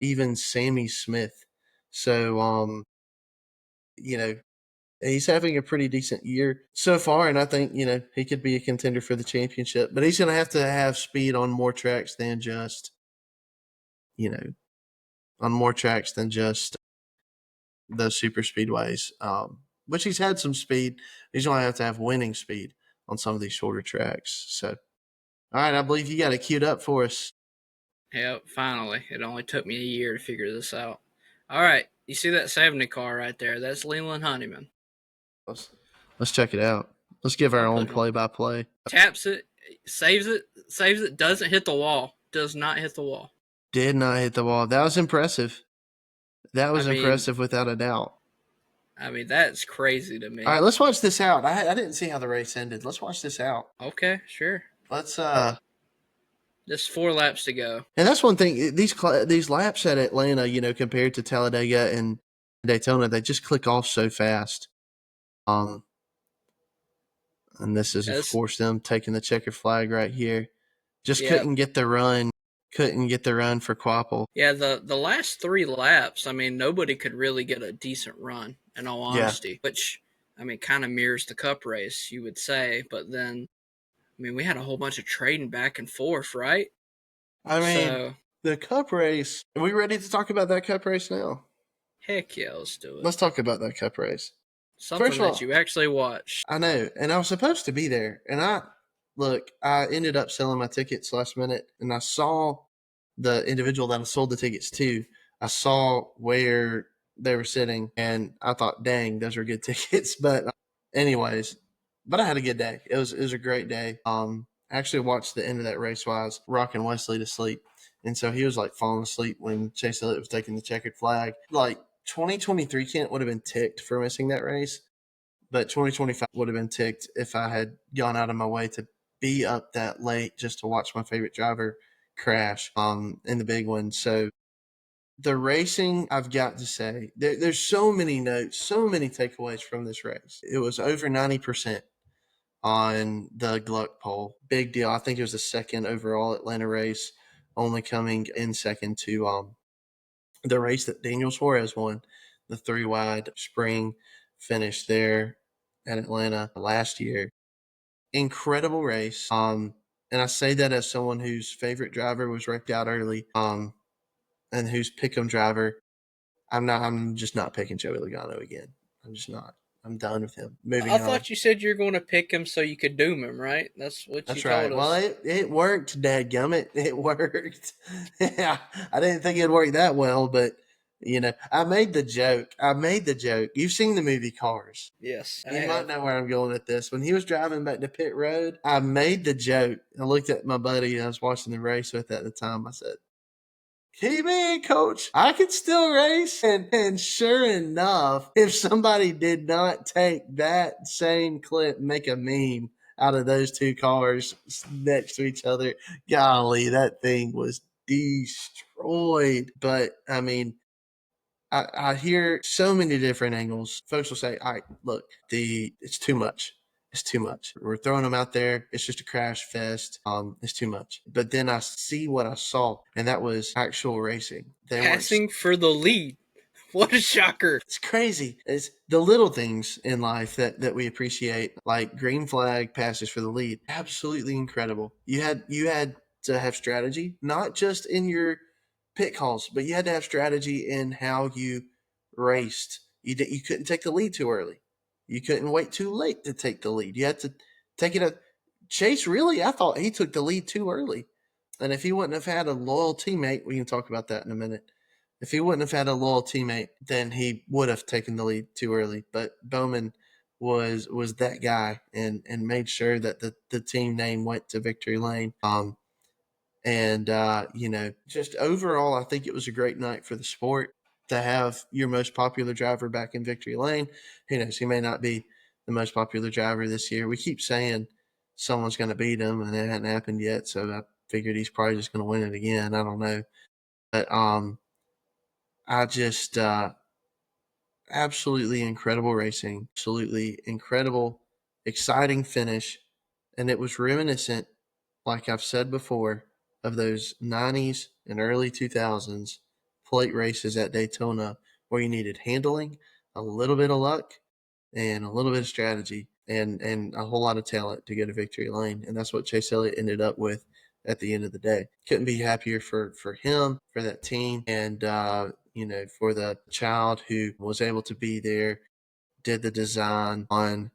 even Sammy Smith. So, he's having a pretty decent year so far, and I think, he could be a contender for the championship. But he's going to have speed on more tracks than just those super speedways, which he's had some speed. He's going to have winning speed on some of these shorter tracks. So, all right, I believe you got it queued up for us. Yep, finally. It only took me a year to figure this out. All right, you see that 70 car right there? That's Leland Honeyman. Let's check it out. Let's give our own play-by-play. Taps it, saves it, doesn't hit the wall. Does not hit the wall. Did not hit the wall. That was impressive. Impressive without a doubt. That's crazy to me. All right, let's watch this out. I didn't see how the race ended. Let's watch this out. Okay, sure. Let's Just 4 laps to go. And that's one thing. These laps at Atlanta, compared to Talladega and Daytona, they just click off so fast. And this is, of course, them taking the checkered flag right here. Just couldn't get the run. Couldn't get the run for Quapple. Yeah, the last 3 laps, nobody could really get a decent run, in all honesty. Which, kind of mirrors the Cup race, you would say. But then, we had a whole bunch of trading back and forth, right? The Cup race. Are we ready to talk about that Cup race now? Heck yeah, let's do it. Let's talk about that Cup race. Something that you actually watched. I know, and I was supposed to be there. And I ended up selling my tickets last minute, and I saw the individual that I sold the tickets to, I saw where they were sitting, and I thought, dang, those are good tickets. But anyways, but I had a good day. It was a great day. I actually watched the end of that race while I was rocking Wesley to sleep. And so he was like falling asleep when Chase Elliott was taking the checkered flag. Like 2023 Kent would have been ticked for missing that race, but 2025 would have been ticked if I had gone out of my way to be up that late just to watch my favorite driver crash in the big one. So the racing, I've got to say, there's so many notes, so many takeaways from this race. It was over 90% on the Gluck poll. Big deal. I think it was the second overall Atlanta race, only coming in second to the race that Daniel Suarez won, the 3-wide spring finish there at Atlanta last year. Incredible race. And I say that as someone whose favorite driver was wrecked out early, and whose pick'em driver. I'm just not picking Joey Logano again. I'm just not. I'm done with him. Moving I on. thought you said you were going to pick him so you could doom him, right? That's what That's you right. told us. Well, it worked, dadgummit. It worked. Yeah, I didn't think it'd work that well, but I made the joke. You've seen the movie Cars. Yes. You might know where I'm going with this. When he was driving back to pit road, I made the joke. I looked at my buddy I was watching the race with at the time. I said, "Hey man, coach, I can still race." And sure enough, if somebody did not take that same clip and make a meme out of those two cars next to each other, golly, that thing was destroyed. But I mean, I hear so many different angles. Folks will say, all right, look, it's too much. It's too much. We're throwing them out there. It's just a crash fest. It's too much. But then I see what I saw, and that was actual racing. They Passing for the lead. What a shocker. It's crazy. It's the little things in life that we appreciate, like green flag passes for the lead. Absolutely incredible. You had to have strategy, not just in your pit calls, but you had to have strategy in how you raced. You couldn't take the lead too early. You couldn't wait too late to take the lead. You had to take it. Chase, really, I thought he took the lead too early. And if he wouldn't have had a loyal teammate, we can talk about that in a minute. If he wouldn't have had a loyal teammate, then he would have taken the lead too early. But Bowman was that guy and made sure that the team name went to victory lane. Just overall, I think it was a great night for the sport to have your most popular driver back in victory lane. Who knows? He may not be the most popular driver this year. We keep saying someone's going to beat him, and it hasn't happened yet. So I figured he's probably just going to win it again. I don't know. But I just absolutely incredible racing, absolutely incredible, exciting finish. And it was reminiscent, like I've said before, of those 90s and early 2000s plate races at Daytona where you needed handling, a little bit of luck, and a little bit of strategy and a whole lot of talent to get a victory lane. And that's what Chase Elliott ended up with at the end of the day. Couldn't be happier for him, for that team, and for the child who was able to be there, did the design on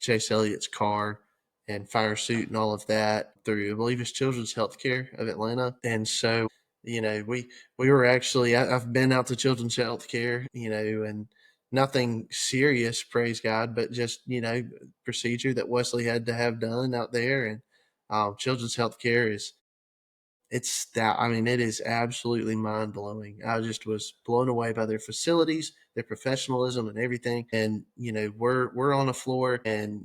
Chase Elliott's car and fire suit and all of that through, I believe it's Children's Healthcare of Atlanta. And so, we were actually, I've been out to Children's Healthcare, and nothing serious, praise God, but just, procedure that Wesley had to have done out there. And Children's Healthcare it is absolutely mind blowing. I just was blown away by their facilities, their professionalism and everything. And, we're on the floor and,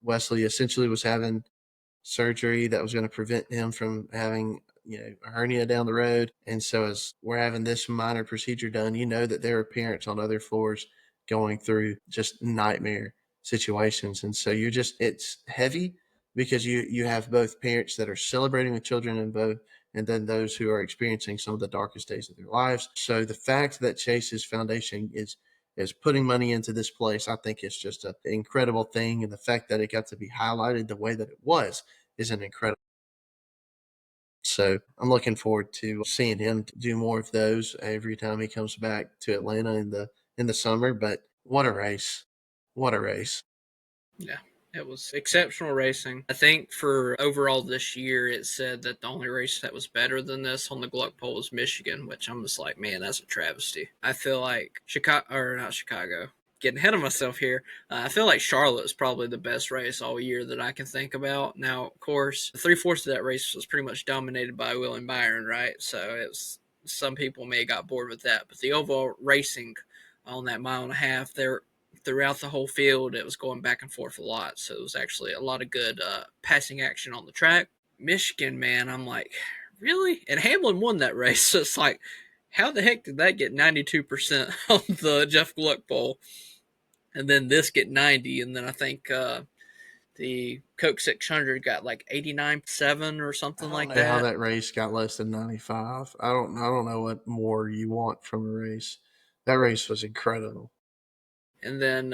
Wesley essentially was having surgery that was going to prevent him from having, a hernia down the road. And so as we're having this minor procedure done, that there are parents on other floors going through just nightmare situations. And so it's heavy because you have both parents that are celebrating with children and then those who are experiencing some of the darkest days of their lives. So the fact that Chase's foundation is putting money into this place, I think it's just an incredible thing. And the fact that it got to be highlighted the way that it was is an incredible. So I'm looking forward to seeing him do more of those every time he comes back to Atlanta in the summer. But what a race. What a race. Yeah, It was exceptional racing. I think for overall this year, it said that the only race that was better than this on the Gluck pole was Michigan, which I'm just like, man, that's a travesty. I feel like getting ahead of myself here. I feel like Charlotte is probably the best race all year that I can think about. Now, of course, 3/4 of that race was pretty much dominated by William Byron, right? So it's some people may have got bored with that, but the overall racing on that mile and a half there throughout the whole field, it was going back and forth a lot. So it was actually a lot of good passing action on the track. Michigan, man, I'm like, really? And Hamlin won that race. So it's like, how the heck did that get 92% on the Jeff Gluck pole? And then this get 90. And then I think the Coke 600 got like 89.7 or something like that. How that race got less than 95. I don't know what more you want from a race. That race was incredible. And then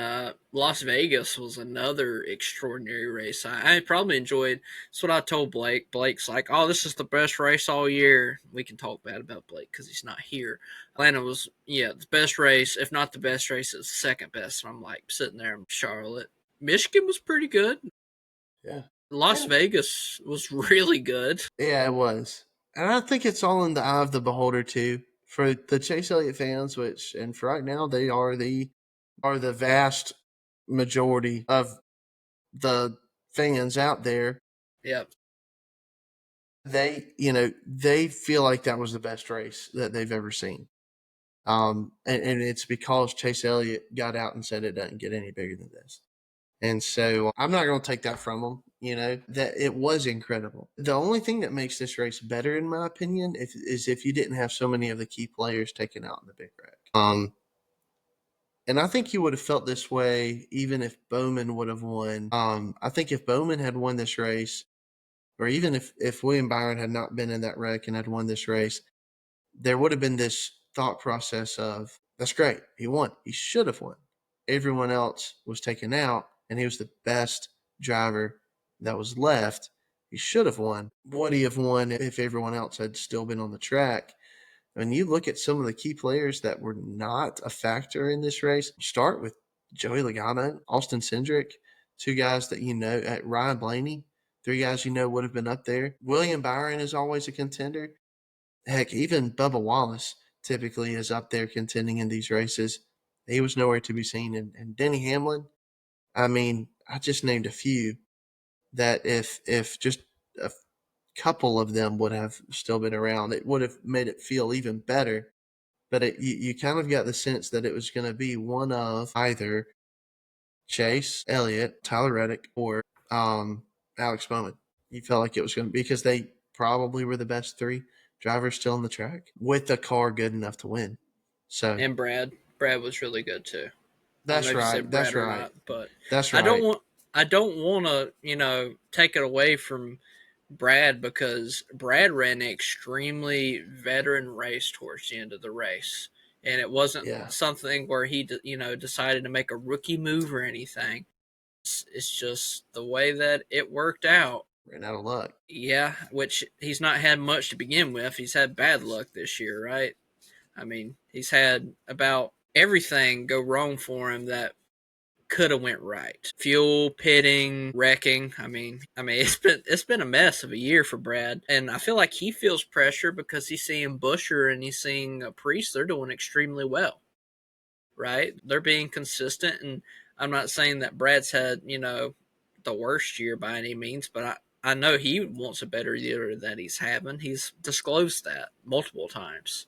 Las Vegas was another extraordinary race. I probably enjoyed. That's what I told Blake. Blake's like, "Oh, this is the best race all year." We can talk bad about Blake because he's not here. Atlanta was, the best race, if not the best race, it's the second best. And I'm like sitting there in Charlotte. Michigan was pretty good. Yeah. Las Vegas was really good. Yeah, it was. And I think it's all in the eye of the beholder too. For the Chase Elliott fans, and for right now, they are the vast majority of the fans out there. Yep. They feel like that was the best race that they've ever seen. And it's because Chase Elliott got out and said it doesn't get any bigger than this. And so I'm not going to take that from them, that it was incredible. The only thing that makes this race better, in my opinion, is if you didn't have so many of the key players taken out in the big wreck. And I think you would have felt this way even if Bowman would have won. I think if Bowman had won this race, or even if William Byron had not been in that wreck and had won this race, there would have been this thought process of, that's great, he won. He should have won. Everyone else was taken out, and he was the best driver that was left. He should have won. Would he have won if everyone else had still been on the track? When you look at some of the key players that were not a factor in this race, start with Joey Logano, Austin Cindric, two guys that at Ryan Blaney, three guys would have been up there. William Byron is always a contender. Heck, even Bubba Wallace typically is up there contending in these races. He was nowhere to be seen. And Denny Hamlin, I just named a few that if just a couple of them would have still been around, it would have made it feel even better. But you kind of got the sense that it was going to be one of either Chase Elliott, Tyler Reddick, or Alex Bowman. You felt like it was going to be, because they probably were the best three drivers still on the track with a car good enough to win. So, and Brad was really good too. That's right. That's right. Not, but that's right. I don't want to take it away from Brad, because Brad ran an extremely veteran race towards the end of the race, and it wasn't something where he decided to make a rookie move or anything. It's just the way that it worked out. Ran out of luck. Yeah, which he's not had much to begin with. He's had bad luck this year, right? He's had about everything go wrong for him that could have went right. Fuel, pitting, wrecking. It's been a mess of a year for Brad, and I feel like he feels pressure because he's seeing Buescher and he's seeing Priest. They're doing extremely well, right? They're being consistent, and I'm not saying that Brad's had the worst year by any means, but I know he wants a better year than he's having. He's disclosed that multiple times,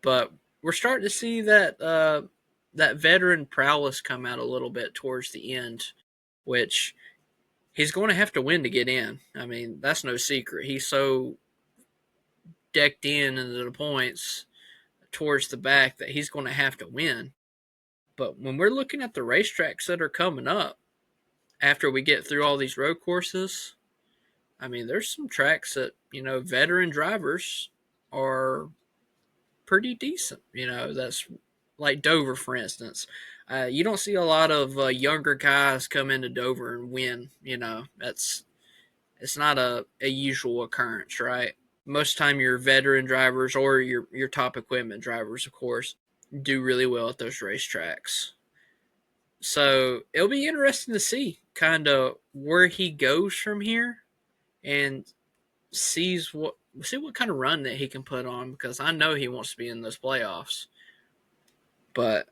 but we're starting to see that that veteran prowess come out a little bit towards the end, which he's going to have to win to get in. That's no secret. He's so decked in into the points towards the back that he's going to have to win. But when we're looking at the racetracks that are coming up after we get through all these road courses, there's some tracks that, veteran drivers are pretty decent. That's like Dover, for instance. You don't see a lot of younger guys come into Dover and win. It's not a usual occurrence, right? Most of the time your veteran drivers, or your top equipment drivers, of course, do really well at those racetracks. So it'll be interesting to see, kind of where he goes from here and see what kind of run that he can put on, because I know he wants to be in those playoffs. But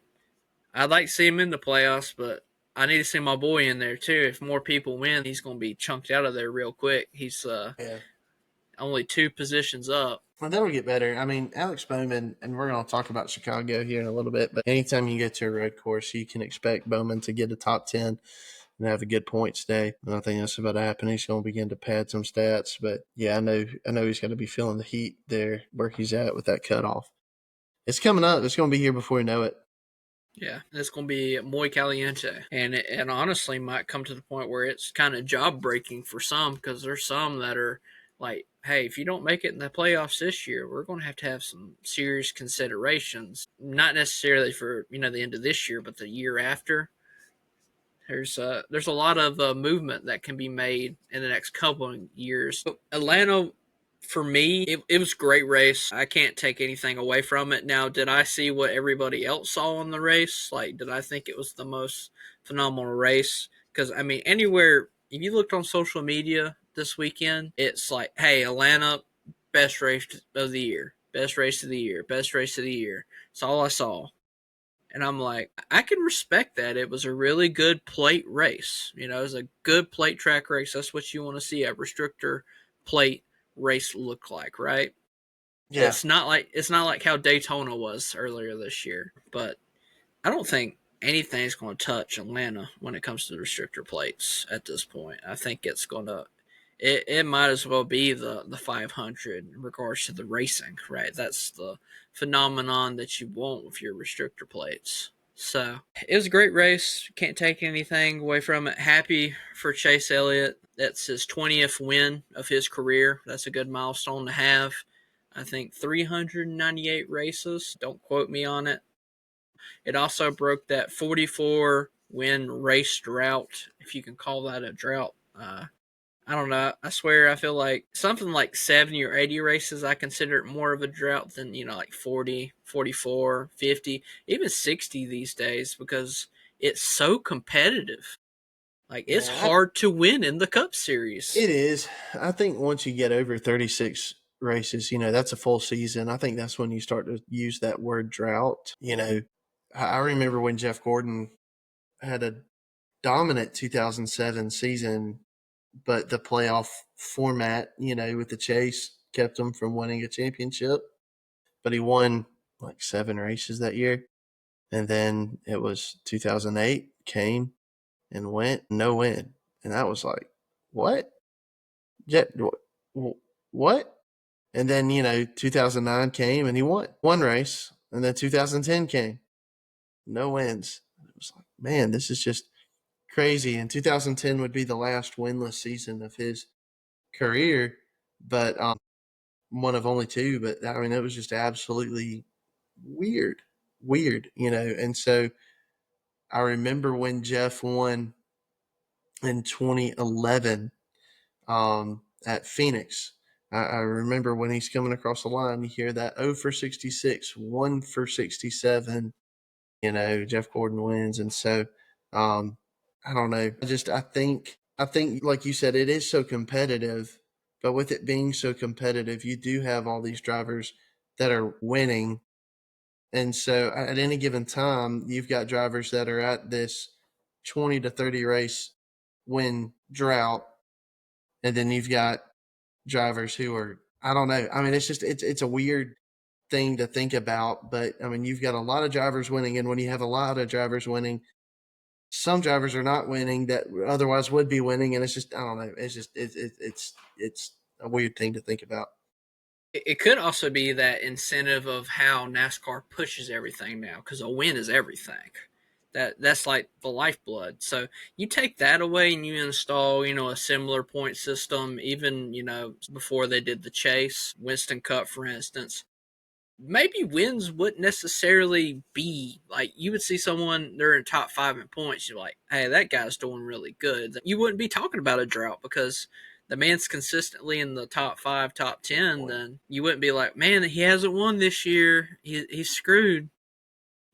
I'd like to see him in the playoffs, but I need to see my boy in there too. If more people win, he's going to be chunked out of there real quick. He's Yeah. only 2 positions up. Well, that'll get better. I mean, Alex Bowman, and we're going to talk about Chicago here in a little bit, but anytime you get to a road course, you can expect Bowman to get a top 10 and have a good points day. And I think that's about to happen. He's going to begin to pad some stats. But, yeah, I know he's going to be feeling the heat there where he's at with that cutoff. It's coming up. It's going to be here before you know it. Yeah, it's going to be muy caliente. And it honestly might come to the point where it's kind of job-breaking for some, because there's some that are like, hey, if you don't make it in the playoffs this year, we're going to have some serious considerations. Not necessarily for, the end of this year, but the year after. There's a lot of movement that can be made in the next couple of years. Atlanta, for me, it was a great race. I can't take anything away from it. Now, did I see what everybody else saw in the race? Like, did I think it was the most phenomenal race? Because, I mean, anywhere, if you looked on social media this weekend, it's like, hey, Atlanta, best race of the year. Best race of the year. Best race of the year. That's all I saw. And I'm like, I can respect that. It was a really good plate race. It was a good plate track race. That's what you want to see a restrictor plate race look like, right? Yeah. It's not like how Daytona was earlier this year. But I don't think anything's going to touch Atlanta when it comes to the restrictor plates at this point. I think it's going to it might as well be the 500 in regards to the racing, right? That's the phenomenon that you want with your restrictor plates. So it was a great race. Can't take anything away from it. Happy for Chase Elliott. That's his 20th win of his career. That's a good milestone to have. I think 398 races. Don't quote me on it. It also broke that 44 win race drought, if you can call that a drought. I don't know. I swear, I feel like something like 70 or 80 races, I consider it more of a drought than, like 40, 44, 50, even 60 these days, because it's so competitive. Like, it's hard to win in the Cup Series. It is. I think once you get over 36 races, that's a full season. I think that's when you start to use that word drought. I remember when Jeff Gordon had a dominant 2007 season, but the playoff format, with the chase kept him from winning a championship. But he won like 7 races that year. And then it was 2008 came and went, no win. And that was like, what? What? And then, 2009 came and he won 1 race. And then 2010 came, no wins. It was like, man, this is just crazy. And 2010 would be the last winless season of his career, but one of only 2. But I mean, it was just absolutely weird. And so I remember when Jeff won in 2011 at Phoenix. I remember when he's coming across the line, you hear that 0 for 66, 1 for 67. Jeff Gordon wins, and so I don't know. I think like you said, it is so competitive, but with it being so competitive, you do have all these drivers that are winning. And so at any given time, you've got drivers that are at this 20 to 30 race win drought. And then you've got drivers who are, I don't know. I mean, it's a weird thing to think about, but I mean, you've got a lot of drivers winning. And when you have a lot of drivers winning, some drivers are not winning that otherwise would be winning. And it's just, I don't know. It's just, it's a weird thing to think about. It could also be that incentive of how NASCAR pushes everything now, because a win is everything. That's like the lifeblood. So you take that away and you install, a similar point system, even, before they did the chase, Winston Cup, for instance. Maybe wins wouldn't necessarily be like, you would see someone, they're in top 5 in points. You're like, hey, that guy's doing really good. You wouldn't be talking about a drought because the man's consistently in the top 5, top 10. Then you wouldn't be like, man, he hasn't won this year. He's screwed.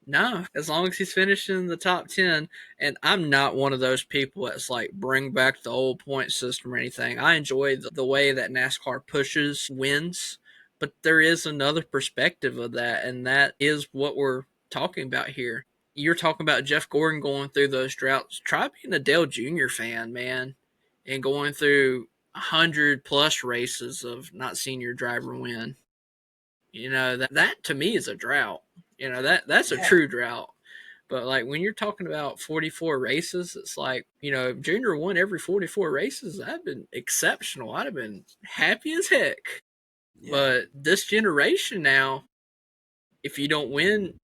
No, as long as he's finishing in the top 10. And I'm not one of those people that's like, bring back the old point system or anything. I enjoy the way that NASCAR pushes wins, but there is another perspective of that, and that is what we're talking about here. You're talking about Jeff Gordon going through those droughts. Try being a Dale Jr. fan, man, and going through 100 plus races of not seeing your driver win. That to me is a drought. That's a Yeah. true drought. But like when you're talking about 44 races, it's like, Junior won every 44 races. That'd been exceptional. I'd have been happy as heck. Yeah. But this generation now, if you don't win,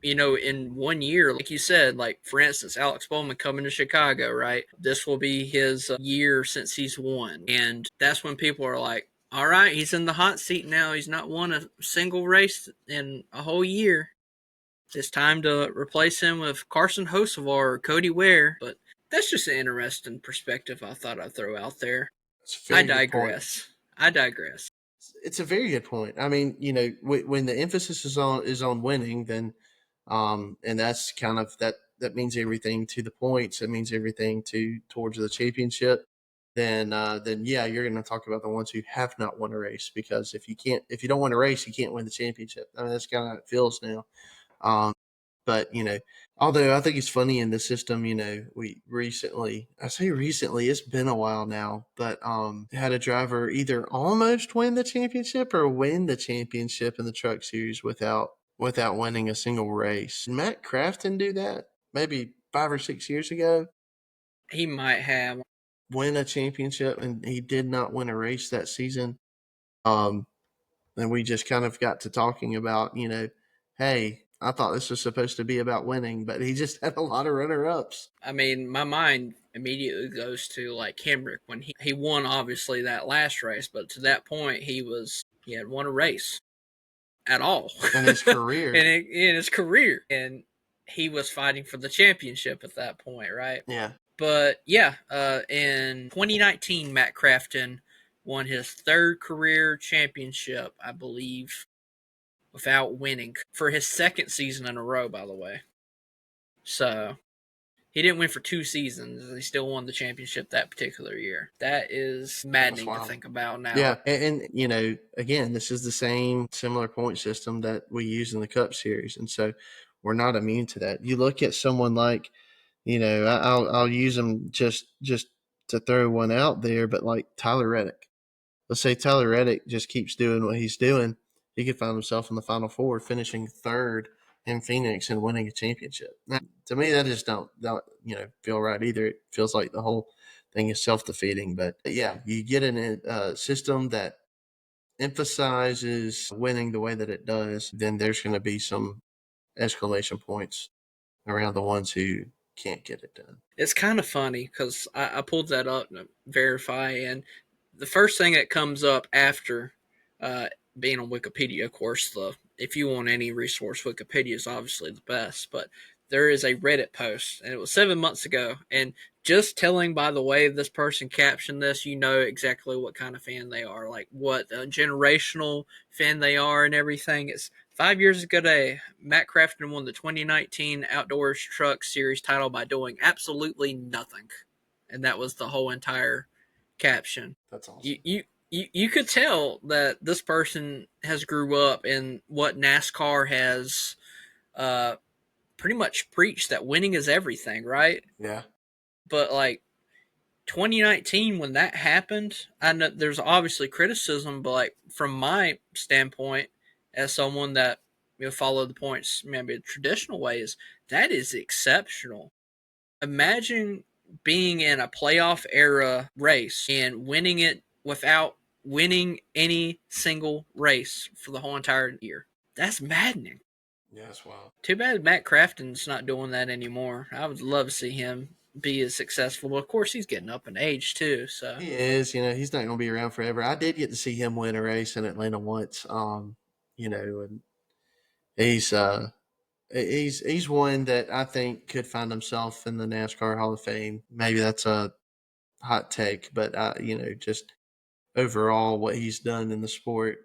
in 1 year, like you said, like for instance, Alex Bowman coming to Chicago, right? This will be his year since he's won. And that's when people are like, all right, he's in the hot seat now. He's not won a single race in a whole year. It's time to replace him with Carson Hocevar or Cody Ware. But that's just an interesting perspective I thought I'd throw out there. It's a very good point. I digress. It's a very good point. I mean, when the emphasis is on winning, then and that's kind of that means everything to the points. It means everything towards the championship. Then yeah, you're going to talk about the ones who have not won a race, because if you don't win a race, you can't win the championship. I mean, that's kind of how it feels now. Um, but although I think it's funny in the system, we recently, I say recently, it's been a while now, but had a driver either almost win the championship or win the championship in the Truck Series without winning a single race. Did Matt Crafton do that maybe 5 or 6 years ago? He might have. Win a championship, and he did not win a race that season. And we just kind of got to talking about, hey, I thought this was supposed to be about winning, but he just had a lot of runner-ups. I mean, my mind immediately goes to like Hemrick when he won obviously that last race, but to that point he had won a race at all In his career. in his career, and he was fighting for the championship at that point, right? Yeah. But yeah, in 2019, Matt Crafton won his third career championship, I believe, without winning for his second season in a row, by the way. So he didn't win for 2 seasons. He still won the championship that particular year. That is maddening to think about now. Yeah, and again, this is the same similar point system that we use in the Cup Series, and so we're not immune to that. You look at someone like, I'll use them just to throw one out there, but like Tyler Reddick. Let's say Tyler Reddick just keeps doing what he's doing. He could find himself in the Final Four, finishing third in Phoenix and winning a championship. Now, to me, that just don't feel right either. It feels like the whole thing is self-defeating. But yeah, you get in a system that emphasizes winning the way that it does, then there's going to be some exclamation points around the ones who can't get it done. It's kind of funny because I pulled that up to verify, and the first thing that comes up after being on Wikipedia, of course, if you want any resource, Wikipedia is obviously the best, but there is a Reddit post, and it was 7 months ago, and just telling by the way this person captioned this, you know exactly what kind of fan they are, like what a generational fan they are and everything. It's 5 years ago today, Matt Crafton won the 2019 Outdoors Truck Series title by doing absolutely nothing. And that was the whole entire caption. That's awesome. You could tell that this person has grew up in what NASCAR has pretty much preached, that winning is everything, right? Yeah. But like 2019, when that happened, I know there's obviously criticism, but like from my standpoint, as someone that followed the points maybe the traditional ways, that is exceptional. Imagine being in a playoff era race and winning it without winning any single race for the whole entire year. That's maddening. Yeah, that's wild. Too bad Matt Crafton's not doing that anymore. I would love to see him be as successful, but of course he's getting up in age too. So he is. He's not going to be around forever. I did get to see him win a race in Atlanta once. And he's one that I think could find himself in the NASCAR Hall of Fame. Maybe that's a hot take, but just overall what he's done in the sport.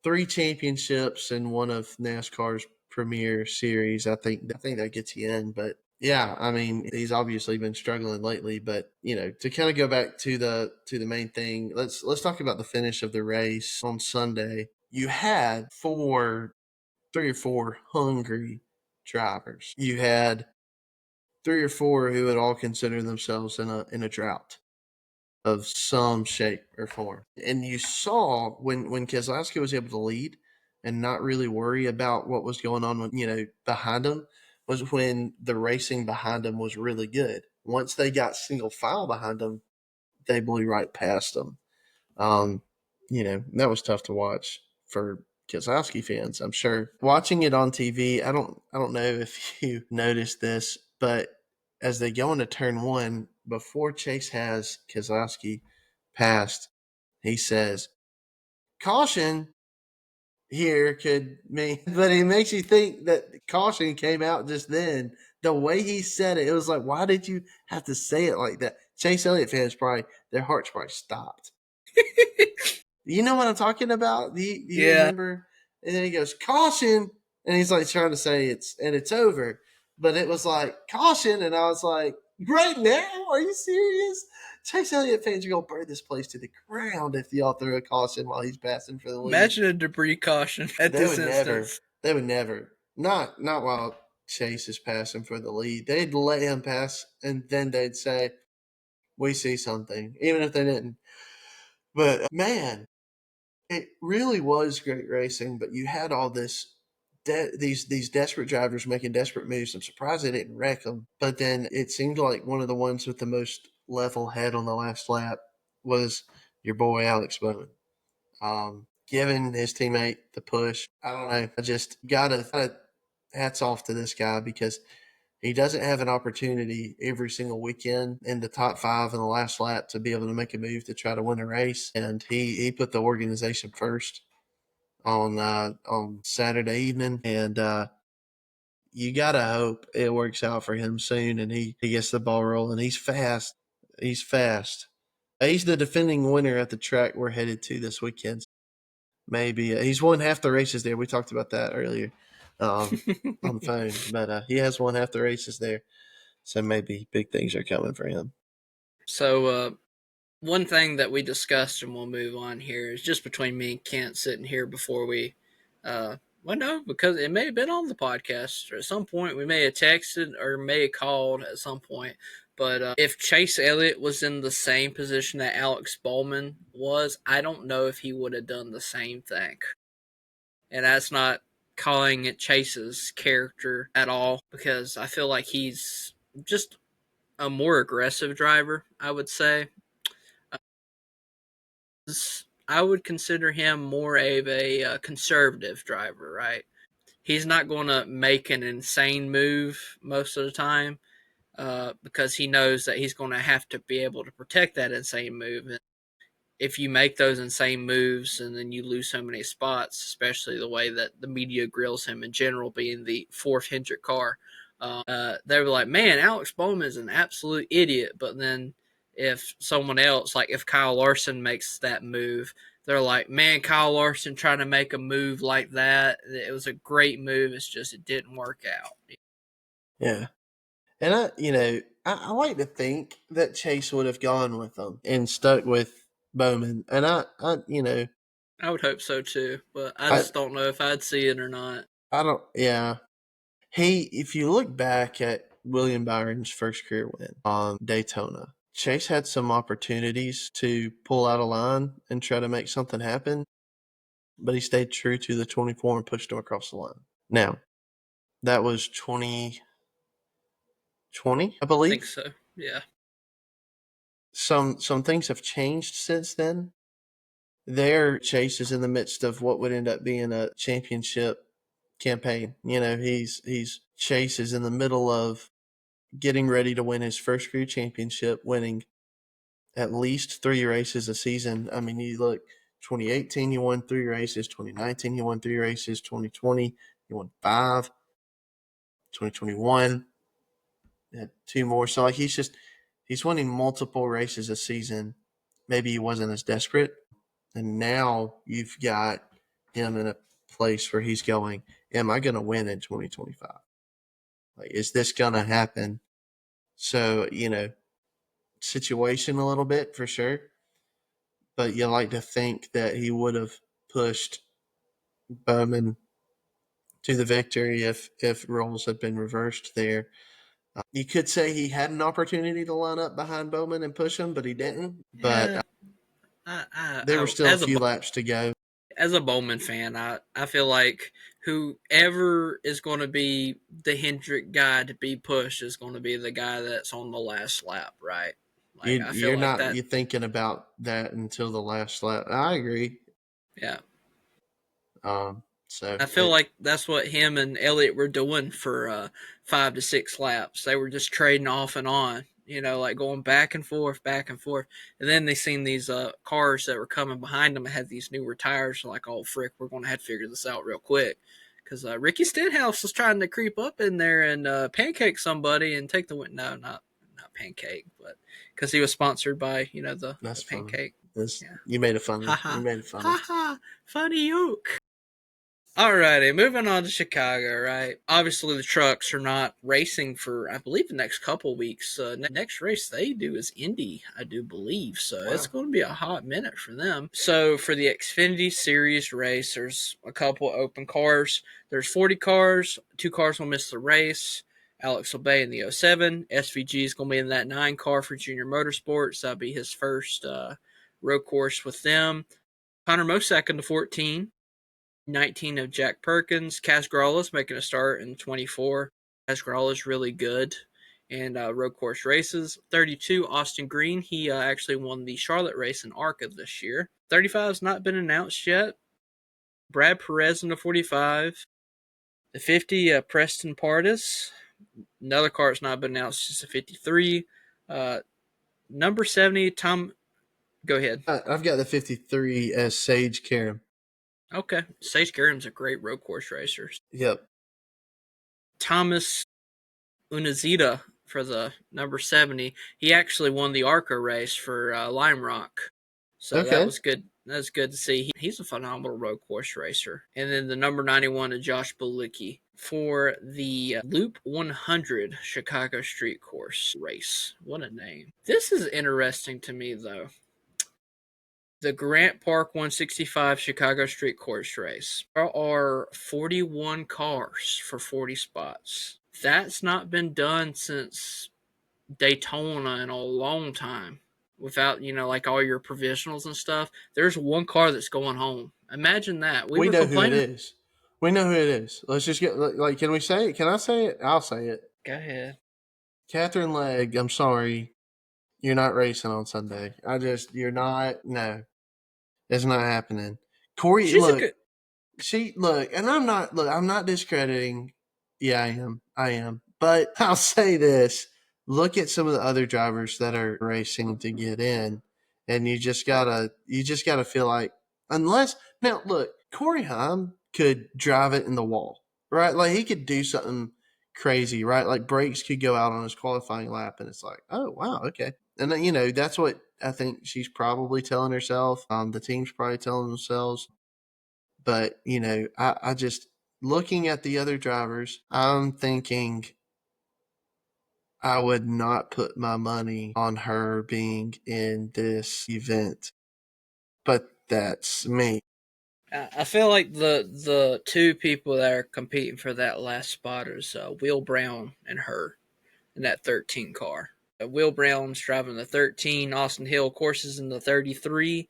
3 championships and one of NASCAR's Premier Series, I think that gets you in. But yeah, I mean, he's obviously been struggling lately. But to kind of go back to the main thing, let's talk about the finish of the race on Sunday. You had 3 or 4 hungry drivers. You had 3 or 4 who would all consider themselves in a drought of some shape or form. And you saw when Keselowski was able to lead and not really worry about what was going on behind him, was when the racing behind him was really good. Once they got single file behind him, they blew right past them. That was tough to watch for Keselowski fans, I'm sure. Watching it on TV, I don't know if you noticed this, but as they go into turn 1, before Chase has Keselowski passed, he says, "Caution here could mean," but it makes you think that caution came out just then. The way he said it, it was like, why did you have to say it like that? Chase Elliott fans their hearts probably stopped. You know what I'm talking about? Do you remember? And then he goes, "Caution," and he's like trying to say it's over, but it was like caution, and I was like, right now? Are you serious? Chase Elliott fans are gonna burn this place to the ground if y'all throw a caution while he's passing for the lead. Imagine a debris caution at this instance. They would never. Not while Chase is passing for the lead. They'd let him pass, and then they'd say, "We see something," even if they didn't. But man, it really was great racing. But you had all these desperate drivers making desperate moves. I'm surprised they didn't wreck them. But then it seemed like one of the ones with the most level head on the last lap was your boy Alex Bowman. Giving his teammate the push. I don't know. I just gotta hats off to this guy, because he doesn't have an opportunity every single weekend in the top 5 in the last lap to be able to make a move to try to win a race. And he put the organization first on Saturday evening. And you got to hope it works out for him soon and he gets the ball rolling. He's fast. He's the defending winner at the track we're headed to this weekend. Maybe he's won half the races there. We talked about that earlier on the phone, but he has won half the races there. So maybe big things are coming for him. So one thing that we discussed, and we'll move on here, is just between me and Kent sitting here before we, because it may have been on the podcast, or at some point we may have texted or may have called at some point. But if Chase Elliott was in the same position that Alex Bowman was, I don't know if he would have done the same thing. And that's not calling it Chase's character at all, because I feel like he's just a more aggressive driver, I would say. I would consider him more of a conservative driver, right? He's not going to make an insane move most of the time because he knows that he's going to have to be able to protect that insane move. And if you make those insane moves and then you lose so many spots, especially the way that the media grills him in general, being the 4th Hendrick car, they were like, man, Alex Bowman is an absolute idiot. But then if someone else, like if Kyle Larson makes that move, they're like, man, Kyle Larson trying to make a move like that. It was a great move. It's just it didn't work out. Yeah. And I like to think that Chase would have gone with them and stuck with Bowman. And I would hope so too, but I just don't know if I'd see it or not. Yeah. If you look back at William Byron's first career win on Daytona, Chase had some opportunities to pull out a line and try to make something happen, but he stayed true to the 24 and pushed him across the line. Now, that was 2020, I believe. I think so, yeah. Some things have changed since then. Chase is in the midst of what would end up being a championship campaign. Chase is in the middle of getting ready to win his first career championship, winning at least 3 races a season. I mean, you look, 2018 he won 3 races, 2019 he won 3 races, 2020 he won 5, 2021 he had 2 more. So like he's winning multiple races a season. Maybe he wasn't as desperate, and now you've got him in a place where he's going, am I going to win in 2025? Like, is this going to happen? So, situation a little bit for sure. But you like to think that he would have pushed Bowman to the victory if roles had been reversed there. You could say he had an opportunity to line up behind Bowman and push him, but he didn't. But there were still a few laps to go. As a Bowman fan, I feel like whoever is going to be the Hendrick guy to be pushed is going to be the guy that's on the last lap, right? Like, You're thinking about that until the last lap. I agree. Yeah. So I feel like that's what him and Elliott were doing for 5 to 6 laps. They were just trading off and on, like going back and forth. And then they seen these cars that were coming behind them and had these newer tires. Like, oh, frick, we're going to have to figure this out real quick. Because Ricky Stenhouse was trying to creep up in there and pancake somebody and take the win. No, not pancake, but because he was sponsored by, the pancake. You made it funny. You made it funny. Ha ha, funny yoke. Alrighty, moving on to Chicago, right? Obviously, the trucks are not racing for, I believe, the next couple weeks. Next race they do is Indy, I do believe. So It's going to be a hot minute for them. So for the Xfinity Series race, there's a couple open cars. There's 40 cars. 2 cars will miss the race. Alex will be in the 07. SVG is going to be in that 9 car for Junior Motorsports. That'll be his first road course with them. Connor Mosack in the 14. 19 of Jack Perkins. Kaz Grala's making a start in 24. Kaz Grala's really good in road course races. 32, Austin Green. He actually won the Charlotte race in ARCA this year. 35 has not been announced yet. Brad Perez in the 45. The 50, Preston Pardis. Another car that's not been announced, just a 53. Number 70, Tom. Go ahead. I've got the 53 as Sage Karam. Okay. Sage Karam's a great road course racer. Yep. Thomas Unazita for the number 70. He actually won the ARCA race for Lime Rock. So that was good. That was good to see. He's a phenomenal road course racer. And then the number 91 of Josh Balicki for the Loop 100 Chicago Street Course race. What a name. This is interesting to me, though. The Grant Park 165 Chicago Street Course race. There are 41 cars for 40 spots. That's not been done since Daytona in a long time. Without, like all your provisionals and stuff. There's 1 car that's going home. Imagine that. We know who it is. We know who it is. Let's just get, can we say it? Can I say it? I'll say it. Go ahead. Catherine Legg, I'm sorry. You're not racing on Sunday. You're not. No. It's not happening. Corey, and I'm not discrediting. Yeah, I am. But I'll say this. Look at some of the other drivers that are racing to get in. And you just gotta feel like, Corey Heim could drive it in the wall, right? Like, he could do something crazy, right? Like, brakes could go out on his qualifying lap, and it's like, oh, wow, okay. And that's what I think she's probably telling herself. The team's probably telling themselves. But, I just, looking at the other drivers, I'm thinking I would not put my money on her being in this event. But that's me. I feel like the 2 people that are competing for that last spot is Will Brown and her in that 13 car. Will Brown's driving the 13. Austin Hill, of course, is in the 33.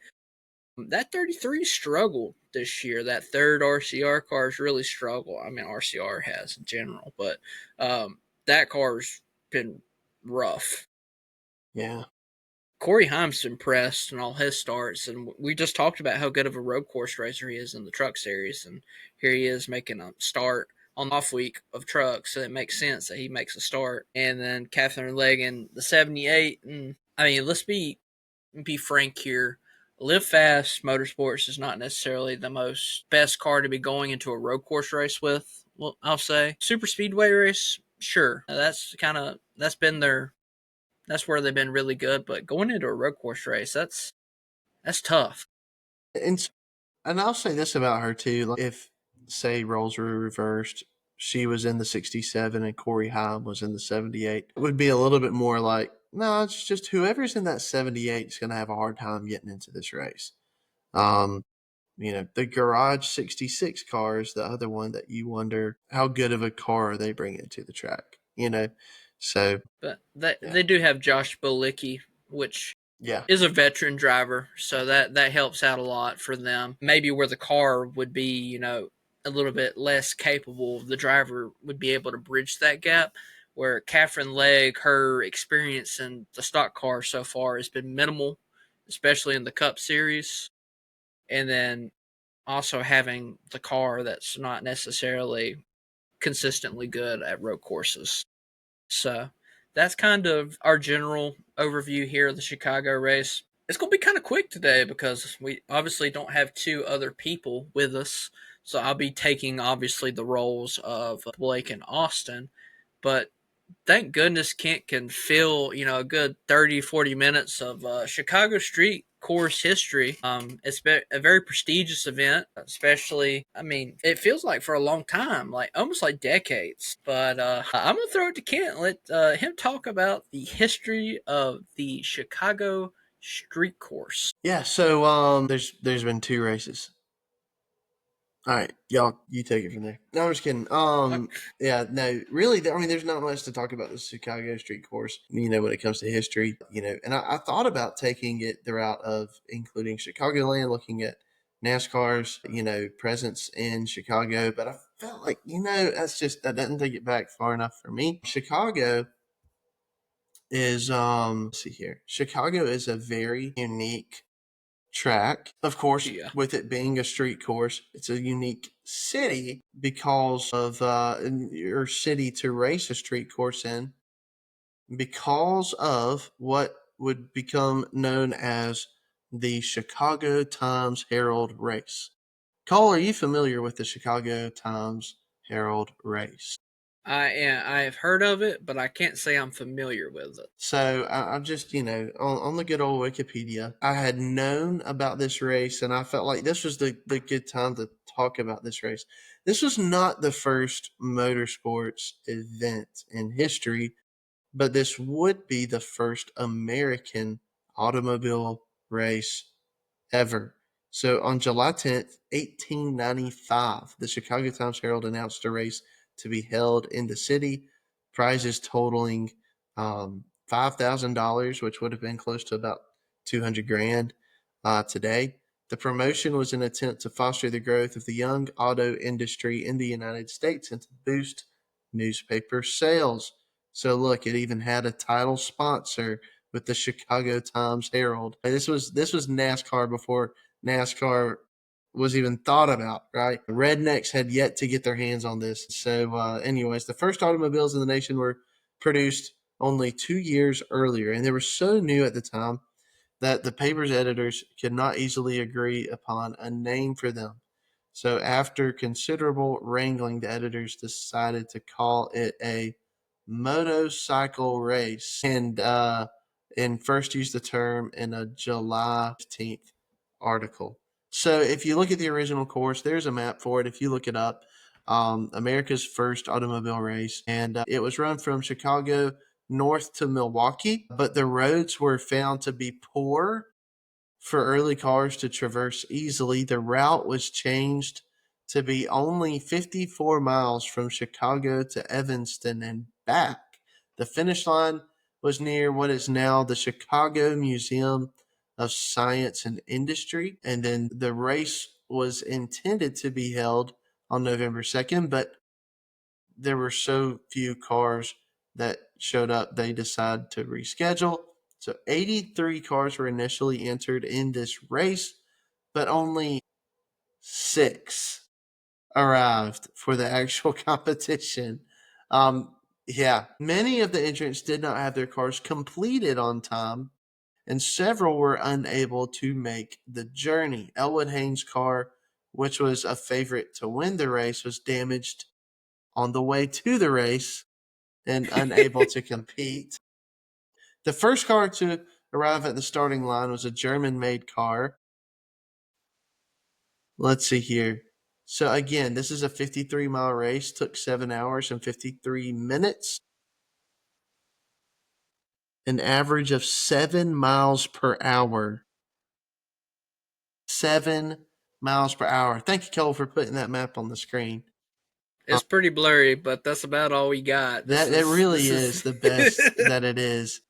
That 33 struggled this year. That third RCR car's really struggled. I mean, RCR has in general, but that car's been rough. Yeah. Corey Heim's impressed in all his starts, and we just talked about how good of a road course racer he is in the truck series, and here he is making a start on the off week of trucks, so it makes sense that he makes a start. And then Catherine Legg in the 78, and I mean, let's be frank here. Live Fast Motorsports is not necessarily the best car to be going into a road course race with. Well, I'll say super speedway race, sure. That's where they've been really good. But going into a road course race, that's tough. And I'll say this about her too: if say roles were reversed, she was in the 67 and Corey Haim was in the 78, it would be a little bit more like, no, it's just whoever's in that 78 is going to have a hard time getting into this race. The Garage 66 car is the other one that you wonder how good of a car are they bringing to the track, So, but they do have Josh Bolicki, which yeah. is a veteran driver, so that helps out a lot for them. Maybe where the car would be, a little bit less capable, the driver would be able to bridge that gap. Where Catherine Legg, her experience in the stock car so far has been minimal, especially in the Cup Series. And then also having the car that's not necessarily consistently good at road courses. So that's kind of our general overview here of the Chicago race. It's going to be kind of quick today because we obviously don't have two other people with us. So I'll be taking obviously the roles of Blake and Austin. But thank goodness Kent can fill, a good 30, 40 minutes of Chicago street course history. It's been a very prestigious event, especially, it feels like for a long time, like almost like decades. But I'm going to throw it to Kent, let him talk about the history of the Chicago street course. Yeah, so there's been two races. All right, y'all, you take it from there. No, I'm just kidding. Yeah, no, really, there's not much to talk about the Chicago street course, when it comes to history, and I thought about taking it the route of including Chicagoland, looking at NASCAR's, presence in Chicago, but I felt like, that doesn't take it back far enough for me. Chicago is, let's see here. Chicago is a very unique track. Of course, Yeah. with it being a street course, it's a unique city because of your city to race a street course in, because of what would become known as the Chicago Times-Herald race. Cole, are you familiar with the Chicago Times-Herald race? I have heard of it, but I can't say I'm familiar with it. So I'm just, on the good old Wikipedia, I had known about this race and I felt like this was the good time to talk about this race. This was not the first motorsports event in history, but this would be the first American automobile race ever. So on July 10th, 1895, the Chicago Times-Herald announced a race to be held in the city, prizes totaling $5,000, which would have been close to about 200 grand today. The promotion was an attempt to foster the growth of the young auto industry in the United States and to boost newspaper sales. So look, it even had a title sponsor with the Chicago Times-Herald. This was NASCAR before NASCAR was even thought about, right? The rednecks had yet to get their hands on this. So anyways, the first automobiles in the nation were produced only 2 years earlier, and they were so new at the time that the paper's editors could not easily agree upon a name for them. So after considerable wrangling, the editors decided to call it a motorcycle race, and first used the term in a July 15th article. So if you look at the original course, there's a map for it. If you look it up, America's first automobile race, and it was run from Chicago north to Milwaukee, but the roads were found to be poor for early cars to traverse easily. The route was changed to be only 54 miles from Chicago to Evanston and back. The finish line was near what is now the Chicago Museum of Science and Industry, and then the race was intended to be held on November 2nd, but there were so few cars that showed up, they decided to reschedule. So 83 cars were initially entered in this race, but only 6 arrived for the actual competition. Yeah, many of the entrants did not have their cars completed on time, and several were unable to make the journey. Elwood Haynes' car, which was a favorite to win the race, was damaged on the way to the race and unable to compete. The first car to arrive at the starting line was a German-made car. Let's see here. So again, this is a 53-mile race, took 7 hours and 53 minutes, an average of 7 miles per hour. 7 miles per hour. Thank you, Cole, for putting that map on the screen. It's pretty blurry, but that's about all we got. That really is the best that it is.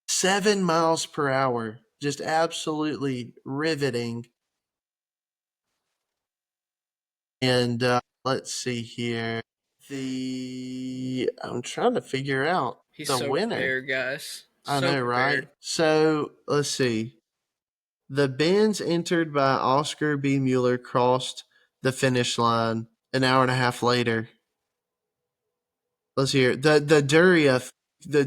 7 miles per hour. Just absolutely riveting. And let's see here. I'm trying to figure out He's the so winner. prepared, guys. I So know, prepared. right? So let's see. The Benz entered by Oscar B. Mueller crossed the finish line an hour and a half later. Let's hear the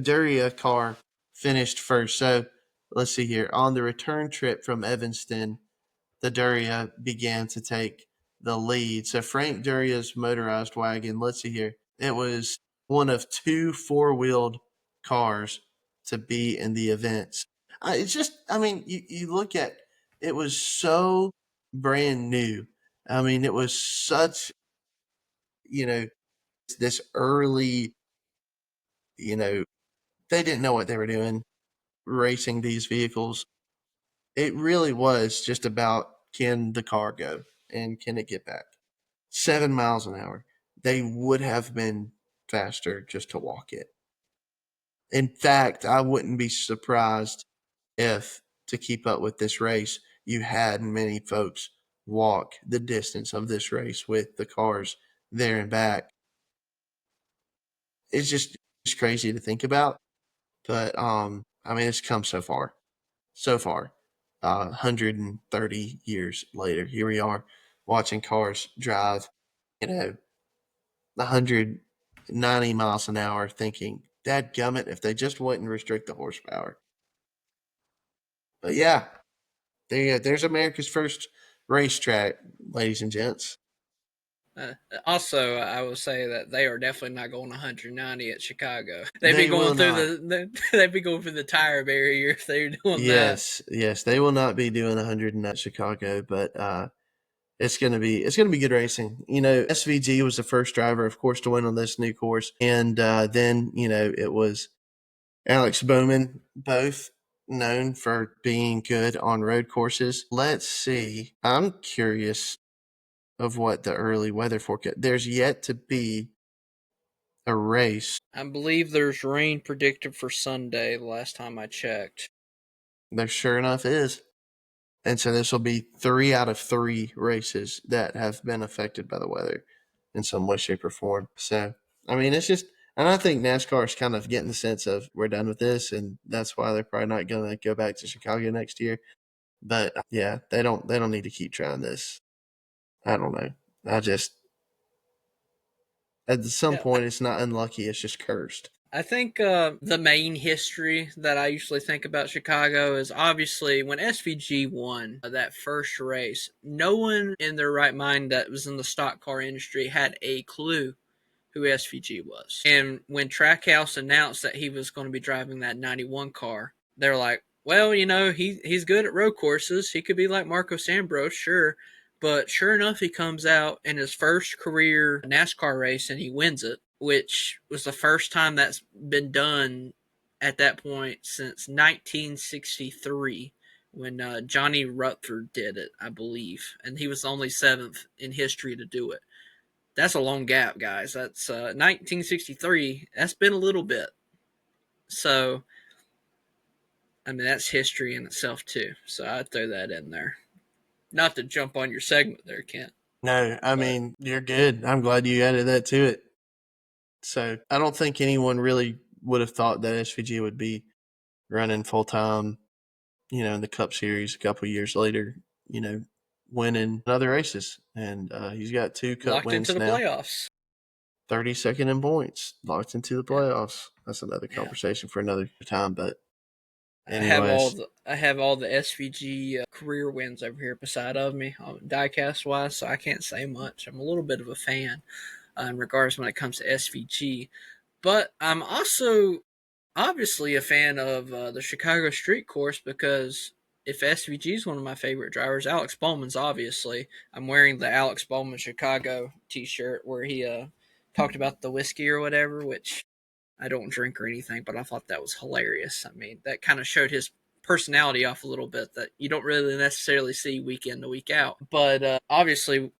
Duria car finished first. So let's see here. On the return trip from Evanston, the Duria began to take the lead. So Frank Duria's motorized wagon, let's see here. It was one of 2 four-wheeled cars to be in the events. It's just, I mean, you look at it was so brand new. I mean, it was such, this early, they didn't know what they were doing racing these vehicles. It really was just about, can the car go and can it get back? 7 miles an hour. They would have been faster just to walk it. In fact, I wouldn't be surprised if, to keep up with this race, you had many folks walk the distance of this race with the cars there and back. It's crazy to think about. But I mean, it's come so far. 130 years later, here we are watching cars drive, 190 miles an hour, thinking, dadgummit, if they just wouldn't restrict the horsepower. But yeah, there's America's first racetrack, ladies and gents. Also, I will say that they are definitely not going 190 at Chicago. They They'd be will going through not. they'd be going through the tire barrier if they're doing that. Yes, they will not be doing 100 at Chicago, but it's gonna be good racing. SVG was the first driver, of course, to win on this new course, and then it was Alex Bowman, both known for being good on road courses. Let's see. I'm curious of what the early weather forecast. There's yet to be a race. I believe there's rain predicted for Sunday. The last time I checked, There sure enough is. And so this will be 3 out of 3 races that have been affected by the weather in some way, shape, or form. So, I mean, it's just, and I think NASCAR is kind of getting the sense of we're done with this, and that's why they're probably not going to go back to Chicago next year. But yeah, they don't need to keep trying this. I don't know. At some point, it's not unlucky; it's just cursed. I think the main history that I usually think about Chicago is obviously when SVG won that first race, no one in their right mind that was in the stock car industry had a clue who SVG was. And when Trackhouse announced that he was going to be driving that 91 car, they're like, well, he's good at road courses. He could be like Marco Sambros, sure. But sure enough, he comes out in his first career NASCAR race and he wins it, which was the first time that's been done at that point since 1963 when Johnny Rutherford did it, I believe. And he was the only 7th in history to do it. That's a long gap, guys. That's 1963. That's been a little bit. So, I mean, that's history in itself, too. So I'd throw that in there. Not to jump on your segment there, Kent. No, I mean, you're good. I'm glad you added that to it. So I don't think anyone really would have thought that SVG would be running full time, in the Cup Series a couple years later, winning other races. And he's got 2 Cup Locked wins into the now. playoffs. 32nd in points, locked into the playoffs. That's another conversation for another time. But anyways, I have all the SVG career wins over here beside of me, diecast wise, so I can't say much. I'm a little bit of a fan in regards when it comes to SVG, but I'm also obviously a fan of the Chicago Street Course because if SVG is one of my favorite drivers, Alex Bowman's obviously. I'm wearing the Alex Bowman Chicago T-shirt where he talked about the whiskey or whatever, which I don't drink or anything, but I thought that was hilarious. I mean, that kind of showed his personality off a little bit that you don't really necessarily see week in to week out. But obviously,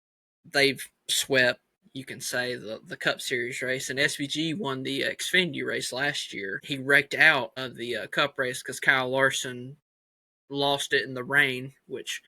they've swept, you can say, the Cup Series race, and SVG won the Xfinity race last year. He wrecked out of the Cup race because Kyle Larson lost it in the rain, which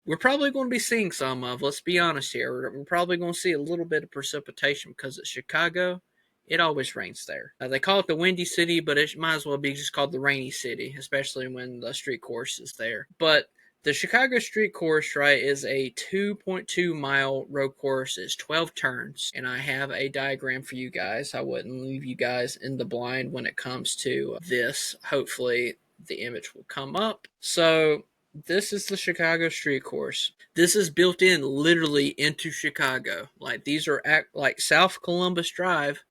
we're probably going to be seeing some of. Let's be honest here. We're probably going to see a little bit of precipitation because it's Chicago. It always rains there. They call it the Windy City, but it might as well be just called the Rainy City, especially when the street course is there. But the Chicago street course, right, is a 2.2 mile road course. It's 12 turns, and I have a diagram for you guys. I wouldn't leave you guys in the blind when it comes to this. Hopefully, the image will come up. So this is the Chicago street course. This is built in literally into Chicago. Like these are like South Columbus Drive.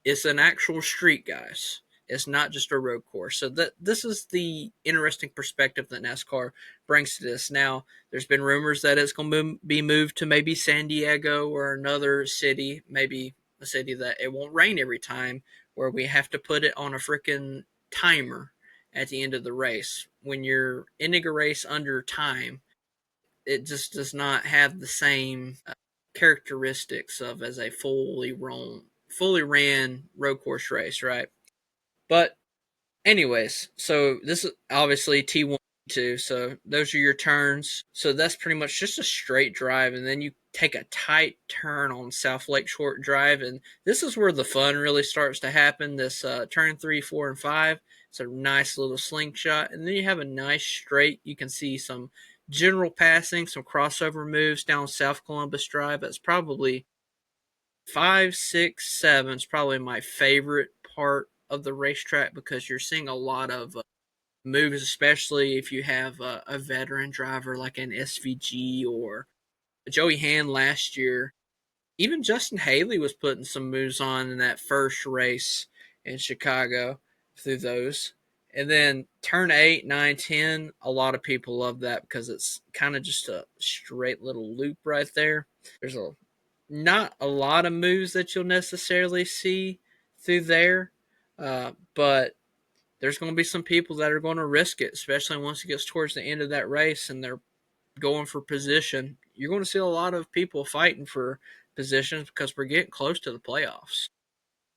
It's an actual street, guys. It's not just a road course. So this is the interesting perspective that NASCAR brings to this. Now, there's been rumors that it's going to be moved to maybe San Diego or another city, maybe a city that it won't rain every time, where we have to put it on a freaking timer at the end of the race. When you're ending a race under time, it just does not have the same characteristics of as a fully ran road course race, right? But anyways, so this is obviously T1, T2, so those are your turns. So that's pretty much just a straight drive, and then you take a tight turn on South Lake Shore Drive, and this is where the fun really starts to happen. This turn 3, 4, and 5. It's a nice little slingshot, and then you have a nice straight. You can see some general passing, some crossover moves down South Columbus Drive. That's probably 5, 6, 7 is probably my favorite part of the racetrack because you're seeing a lot of moves, especially if you have a veteran driver like an SVG or Joey Hand last year. Even Justin Haley was putting some moves on in that first race in Chicago through those. And then turn 8, 9, 10, a lot of people love that because it's kind of just a straight little loop right there. There's not a lot of moves that you'll necessarily see through there, but there's going to be some people that are going to risk it, especially once it gets towards the end of that race and they're going for position. You're going to see a lot of people fighting for positions because we're getting close to the playoffs.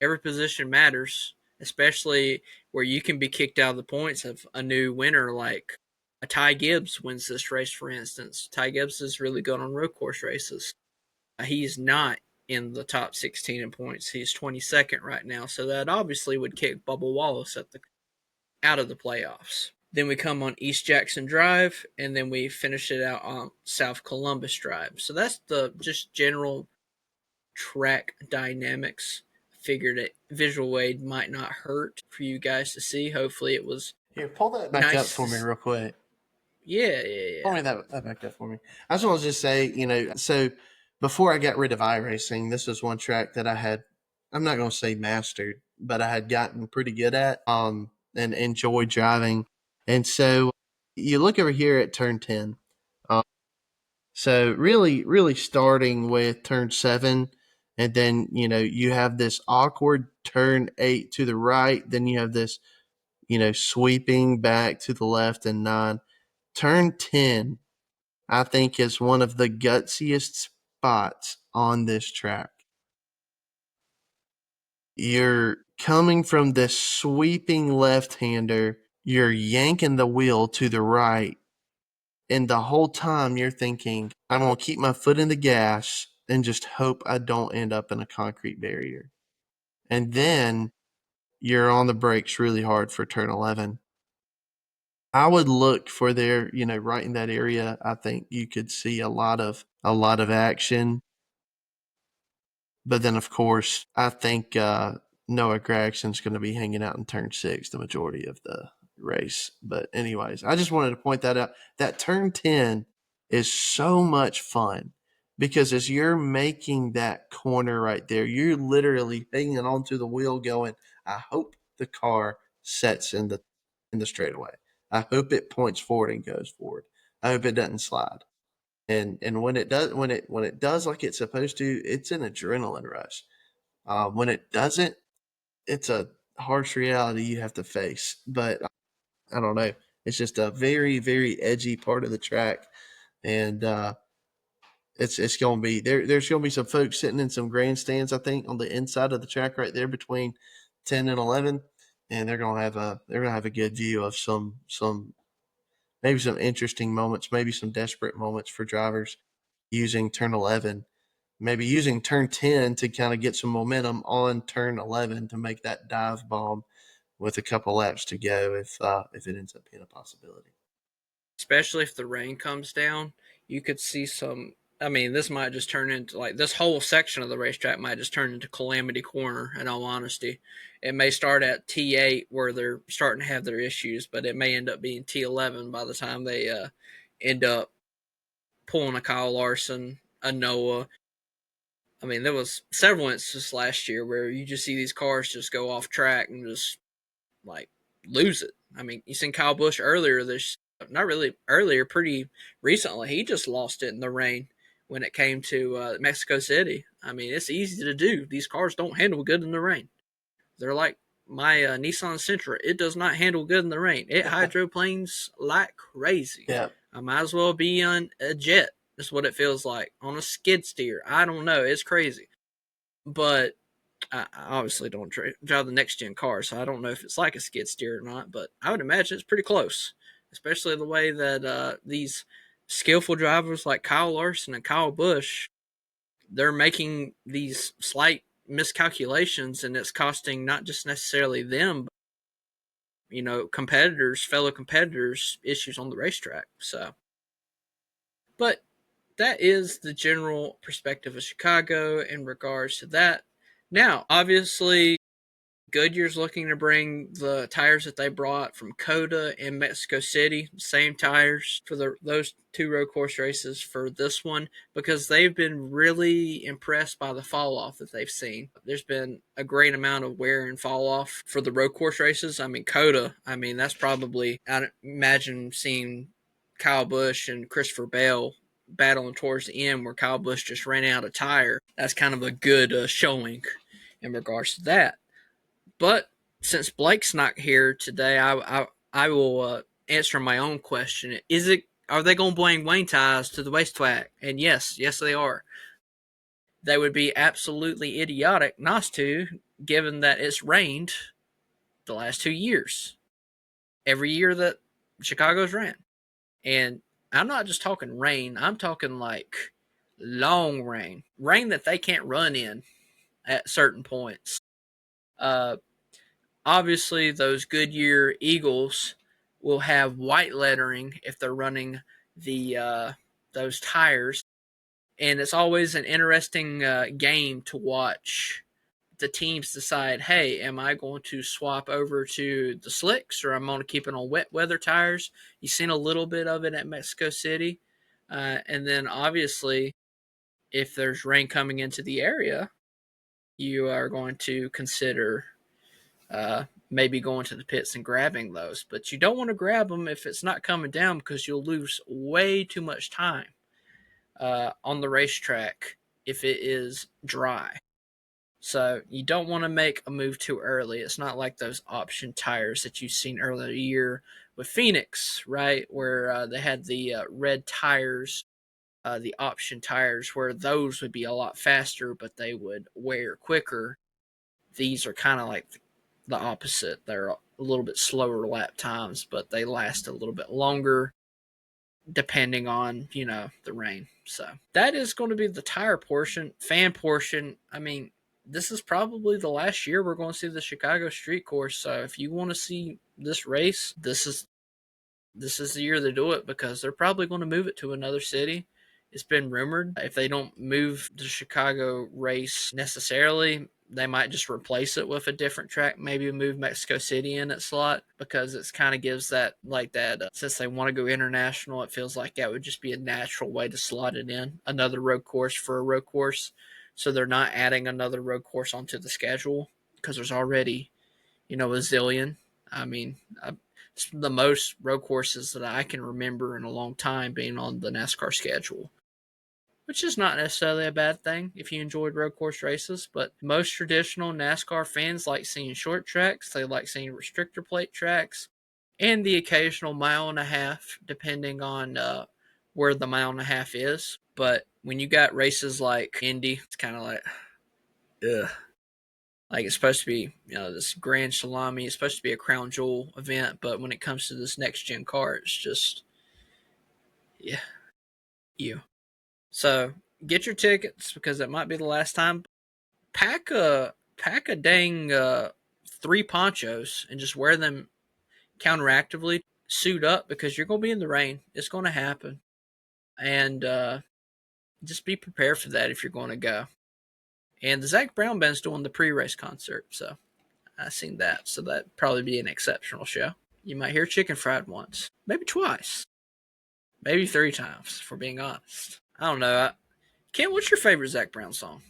Every position matters, especially where you can be kicked out of the points of a new winner like a Ty Gibbs wins this race, for instance. Ty Gibbs is really good on road course races. He's not in the top 16 in points. He's 22nd right now, so that obviously would kick Bubba Wallace out of the playoffs. Then we come on East Jackson Drive, and then we finish it out on South Columbus Drive. So that's the just general track dynamics. I figured it visual aid might not hurt for you guys to see. Hopefully it was Here, pull that back up for me real quick. Yeah. Pull me that back up for me. I just want to just say, so before I got rid of iRacing, this was one track that I had, I'm not going to say mastered, but I had gotten pretty good at and enjoyed driving. And so you look over here at turn 10. So really, really starting with turn 7, and then, you have this awkward turn 8 to the right. Then you have this, sweeping back to the left and 9. Turn 10, I think, is one of the gutsiest spots on this track. You're coming from this sweeping left-hander. You're yanking the wheel to the right. And the whole time you're thinking, I'm going to keep my foot in the gas and just hope I don't end up in a concrete barrier. And then you're on the brakes really hard for turn 11. I would look for there, right in that area. I think you could see a lot of action. But then, of course, I think Noah Gragson's going to be hanging out in turn 6 the majority of the race. But anyways, I just wanted to point that out. That turn 10 is so much fun because as you're making that corner right there, you're literally hanging onto the wheel going, I hope the car sets in the straightaway. I hope it points forward and goes forward. I hope it doesn't slide. And when it does, when it does like it's supposed to, it's an adrenaline rush. When it doesn't, it's a harsh reality you have to face. But I don't know. It's just a very, very edgy part of the track, and it's going to be there. There's going to be some folks sitting in some grandstands, I think, on the inside of the track right there between 10 and 11, and they're going to have a good view of some maybe some interesting moments, maybe some desperate moments for drivers using turn 11, maybe using turn 10 to kind of get some momentum on turn 11 to make that dive bomb with a couple laps to go if it ends up being a possibility. Especially if the rain comes down, you could see some. I mean, this might just turn into like this whole section of the racetrack might just turn into Calamity Corner. In all honesty, it may start at T8 where they're starting to have their issues, but it may end up being T11 by the time they end up pulling a Kyle Larson, a Noah. I mean, there was several instances last year where you just see these cars just go off track and just like lose it. I mean, you seen Kyle Busch earlier not really earlier, pretty recently. He just lost it in the rain when it came to Mexico City. I mean, it's easy to do. These cars don't handle good in the rain. They're like my Nissan Sentra. It does not handle good in the rain. It hydroplanes like crazy. Yeah. I might as well be on a jet. That's what it feels like. On a skid steer. I don't know. It's crazy. But I obviously don't drive the next gen car, so I don't know if it's like a skid steer or not, but I would imagine it's pretty close, especially the way that these skillful drivers like Kyle Larson and Kyle Busch, they're making these slight miscalculations, and it's costing not just necessarily them, but, fellow competitors, issues on the racetrack. So, but that is the general perspective of Chicago in regards to that. Now, obviously, Goodyear's looking to bring the tires that they brought from COTA and Mexico City, same tires for those two road course races for this one, because they've been really impressed by the fall off that they've seen. There's been a great amount of wear and fall off for the road course races. I mean, COTA, that's probably, I'd imagine seeing Kyle Busch and Christopher Bell battling towards the end where Kyle Busch just ran out of tire. That's kind of a good showing in regards to that. But since Blake's not here today, I will answer my own question. Are they going to bring Wayne tires to the racetrack? And yes, they are. They would be absolutely idiotic not to, given that it's rained the last 2 years. Every year that Chicago's ran. And I'm not just talking rain. I'm talking like long rain. Rain that they can't run in at certain points. Obviously, those Goodyear Eagles will have white lettering if they're running those tires. And it's always an interesting game to watch the teams decide, hey, am I going to swap over to the slicks or I'm going to keep it on wet weather tires? You've seen a little bit of it at Mexico City. And then obviously, if there's rain coming into the area, you are going to consider maybe going to the pits and grabbing those. But you don't want to grab them if it's not coming down because you'll lose way too much time on the racetrack if it is dry. So you don't want to make a move too early. It's not like those option tires that you've seen earlier in the year with Phoenix, right? Where they had the red tires, the option tires, where those would be a lot faster, but they would wear quicker. These are kind of like the opposite. They're a little bit slower lap times, but they last a little bit longer depending on, the rain. So that is going to be the tire portion. Fan portion, this is probably the last year we're going to see the Chicago Street Course. So if you want to see this race, this is the year to do it because they're probably going to move it to another city. It's been rumored if they don't move the Chicago race necessarily, they might just replace it with a different track, maybe move Mexico City in its slot because it's kind of gives that since they want to go international, it feels like that would just be a natural way to slot it in. Another road course for a road course. So they're not adding another road course onto the schedule because there's already, a zillion. It's the most road courses that I can remember in a long time being on the NASCAR schedule, which is not necessarily a bad thing if you enjoyed road course races. But most traditional NASCAR fans like seeing short tracks. They like seeing restrictor plate tracks and the occasional mile and a half, depending on where the mile and a half is. But when you got races like Indy, it's kind of like, ugh. Like, it's supposed to be, this grand salami. It's supposed to be a crown jewel event, but when it comes to this next gen car, it's just, yeah, you. So get your tickets because it might be the last time. Pack a dang 3 ponchos and just wear them counteractively. Suit up because you're gonna be in the rain. It's gonna happen, and just be prepared for that if you're going to go. And the Zach Brown band's doing the pre-race concert, so I seen that. So that'd probably be an exceptional show. You might hear Chicken Fried once, maybe twice, maybe 3 times, if we're being honest. I don't know. Kent, what's your favorite Zach Brown song?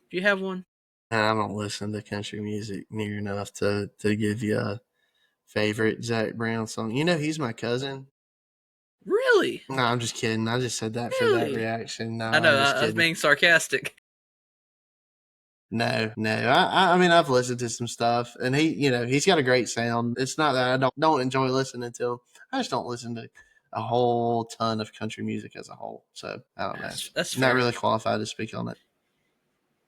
Do you have one? I don't listen to country music near enough to give you a favorite Zach Brown song. He's my cousin. Really? No, I'm just kidding. I just said that for that reaction. No, I know. I'm just I was kidding. being sarcastic. No. I mean, I've listened to some stuff, and he's got a great sound. It's not that I don't enjoy listening to him. I just don't listen to a whole ton of country music as a whole. So I don't know. That's I'm not fair. really qualified to speak on it.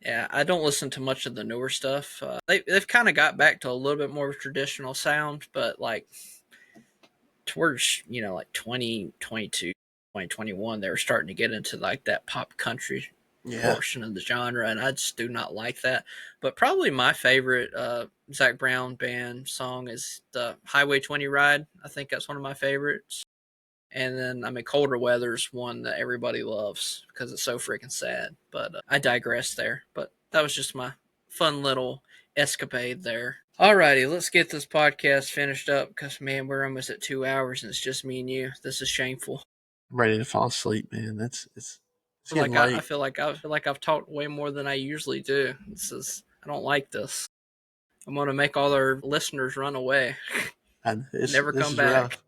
Yeah, I don't listen to much of the newer stuff. They've kind of got back to a little bit more traditional sound, but like towards like 2022, 2021, they were starting to get into like that pop country portion of the genre, and I just do not like that. But probably my favorite Zach Brown band song is the Highway 20 Ride. I think that's one of my favorites. And then, Colder Weather's one that everybody loves because it's so freaking sad. But I digress there. But that was just my fun little escapade there. Alrighty, let's get this podcast finished up because, man, we're almost at 2 hours and it's just me and you. This is shameful. I'm ready to fall asleep, man. It's getting I late. feel like I've talked way more than I usually do. I don't like this. I'm gonna make all our listeners run away. Never come back. Rough.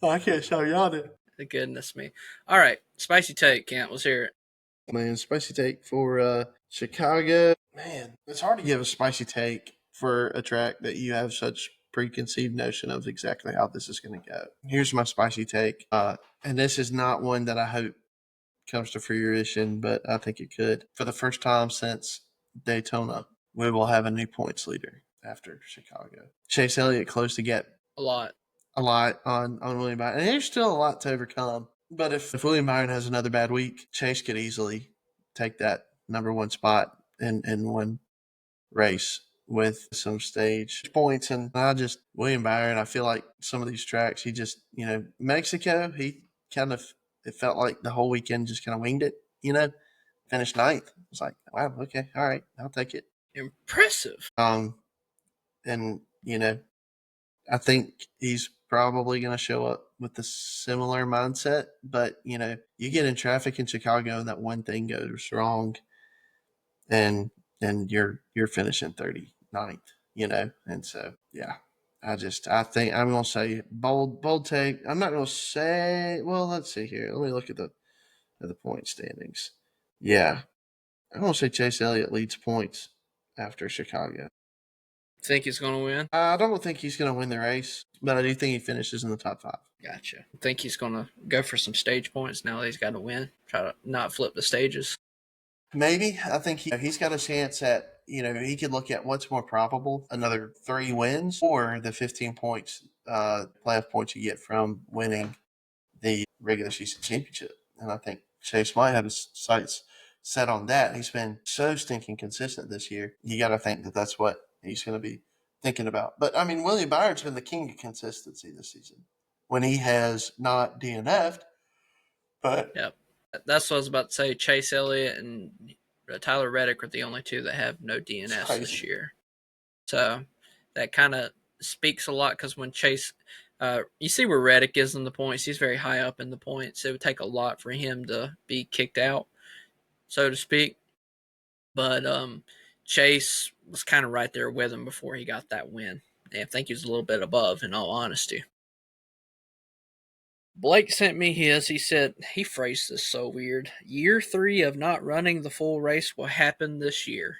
Oh, I can't show y'all it. Goodness me. All right, spicy take, Kent. Let's hear it. Man, spicy take for Chicago. Man, it's hard to give a spicy take for a track that you have such preconceived notion of exactly how this is going to go. Here's my spicy take. And this is not one that I hope comes to fruition, but I think it could. For the first time since Daytona, we will have a new points leader after Chicago. Chase Elliott closed the gap A lot on William Byron. And there's still a lot to overcome. But if William Byron has another bad week, Chase could easily take that number 1 spot in one race with some stage points. And William Byron, I feel like some of these tracks, he just, Mexico, he kind of, it felt like the whole weekend just kind of winged it, finished 9th. It's like, wow, okay, all right, I'll take it. impressive. And, I think he's probably going to show up with a similar mindset, but you get in traffic in Chicago and that one thing goes wrong and you're finishing 39th, and so, yeah, I think I'm going to say bold take. I'm not going to say, well, let's see here. Let me look at the point standings. Yeah. I'm going to say Chase Elliott leads points after Chicago. Think he's going to win? I don't think he's going to win the race, but I do think he finishes in the top 5. Gotcha. Think he's going to go for some stage points now that he's got to win? Try to not flip the stages? Maybe. I think he's got a chance at, he could look at what's more probable, another 3 wins or the 15 points, playoff points you get from winning the regular season championship. And I think Chase might have his sights set on that. He's been so stinking consistent this year. You got to think that that's what he's going to be thinking about. But, William Byron's been the king of consistency this season when he has not DNF'd. But yep. That's what I was about to say. Chase Elliott and Tyler Reddick are the only 2 that have no DNS this year. So that kind of speaks a lot because when Chase, you see where Reddick is in the points. He's very high up in the points. It would take a lot for him to be kicked out, so to speak. But Chase was kind of right there with him before he got that win. I think he was a little bit above, in all honesty. Blake sent me his. He said, he phrased this so weird. Year 3 of not running the full race will happen this year.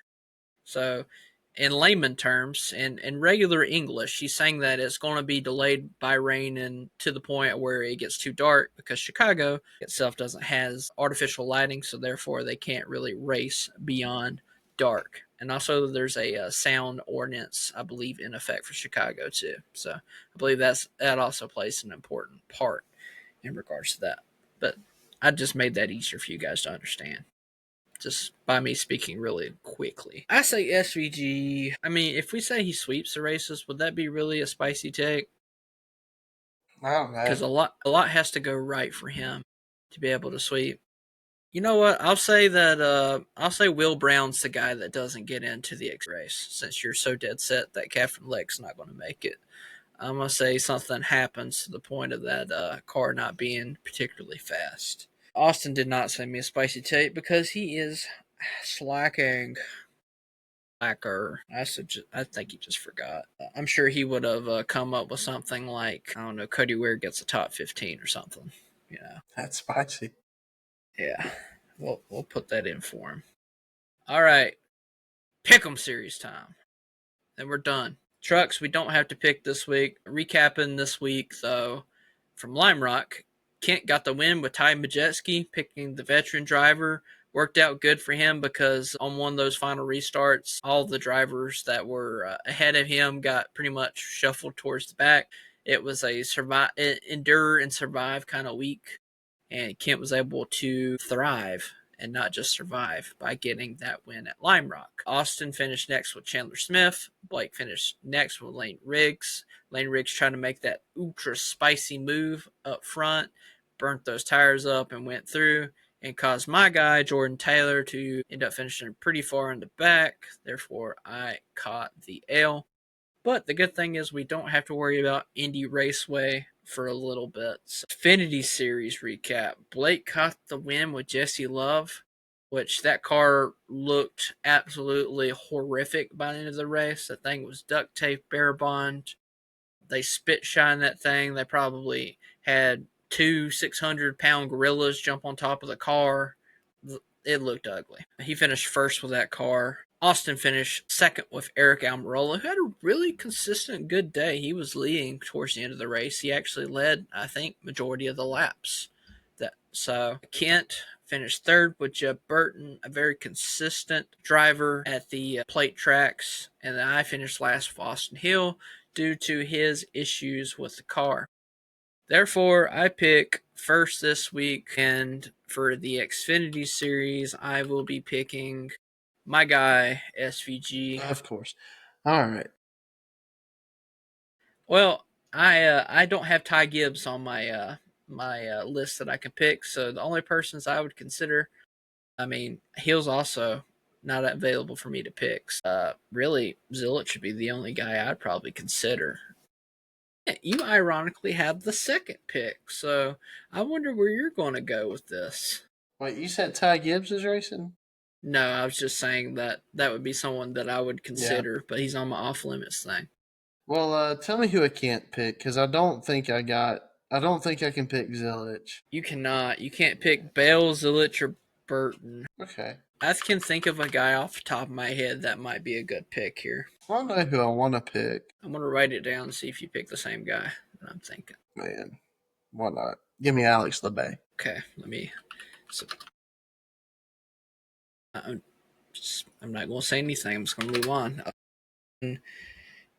So, in layman terms, in regular English, he's saying that it's going to be delayed by rain and to the point where it gets too dark because Chicago itself doesn't has artificial lighting, so therefore they can't really race beyond dark. And also, there's a sound ordinance, I believe, in effect for Chicago too. So I believe that also plays an important part in regards to that. But I just made that easier for you guys to understand, just by me speaking really quickly. I say SVG. I mean, if we say he sweeps the races, would that be really a spicy take? I don't know. Because a lot has to go right for him to be able to sweep. You know what? I'll say that. I'll say Will Brown's the guy that doesn't get into the X race, since you're so dead set that Catherine Leck's not going to make it. I'm gonna say something happens to the point of that car not being particularly fast. Austin did not send me a spicy take because he is slacking. Slacker. I think he just forgot. I'm sure he would have come up with something like, I don't know, Cody Ware gets a top 15 or something. Yeah. That's spicy. Yeah. We'll put that in for him. All right. Pick'em series time. Then we're done. Trucks we don't have to pick this week. Recapping this week, though, from Lime Rock, Kent got the win with Ty Majeski, picking the veteran driver. Worked out good for him because on one of those final restarts, all the drivers that were ahead of him got pretty much shuffled towards the back. It was a endure and survive kind of week, and Kent was able to thrive and not just survive by getting that win at Lime Rock. Austin finished next with Chandler Smith. Blake finished next with Lane Riggs. Lane Riggs trying to make that ultra spicy move up front, burnt those tires up and went through, and caused my guy, Jordan Taylor, to end up finishing pretty far in the back. Therefore, I caught the L. But the good thing is we don't have to worry about Indy Raceway for a little bit. So, Xfinity Series recap. Blake caught the win with Jesse Love, which that car looked absolutely horrific by the end of the race. That thing was duct tape, bare bond. They spit shine that thing. They probably had 2 600-pound gorillas jump on top of the car. It looked ugly. He finished first with that car. Austin finished second with Eric Almirola, who had a really consistent good day. He was leading towards the end of the race. He actually led, I think, majority of the laps. So Kent finished third with Jeb Burton, a very consistent driver at the plate tracks. And then I finished last with Austin Hill due to his issues with the car. Therefore, I pick first this week, and for the Xfinity Series, I will be picking my guy, SVG. Of course. All right. Well, I don't have Ty Gibbs on my list that I can pick, so the only persons I would consider, I mean, Hill's also not available for me to pick. Really, Zillett should be the only guy I'd probably consider. You ironically have the second pick, so I wonder where you're going to go with this. Wait, you said Ty Gibbs is racing? No, I was just saying that would be someone that I would consider, but he's on my off limits thing. Well, tell me who I can't pick, because I don't think I can pick Zilich. You cannot. You can't pick Bale, Zillich, or Burton. Okay. I can think of a guy off the top of my head that might be a good pick here. I don't know who I want to pick. I'm going to write it down and see if you pick the same guy that I'm thinking. Man, why not? Give me Alex LeBay. Okay, let me... I'm not going to say anything. I'm just going to move on.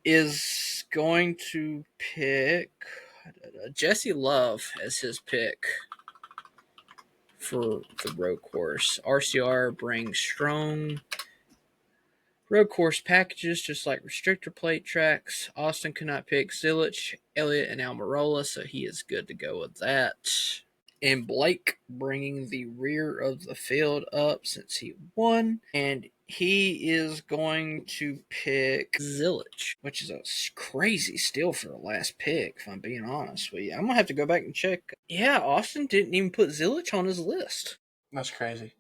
Is going to pick Jesse Love as his pick for the road course. RCR brings strong road course packages, just like restrictor plate tracks. Austin could not pick Zilich, Elliott, and Almirola, so he is good to go with that. And Blake bringing the rear of the field up since he won. And he is going to pick Zilich, which is a crazy steal for the last pick, if I'm being honest with you. I'm going to have to go back and check. Yeah, Austin didn't even put Zilich on his list. That's crazy.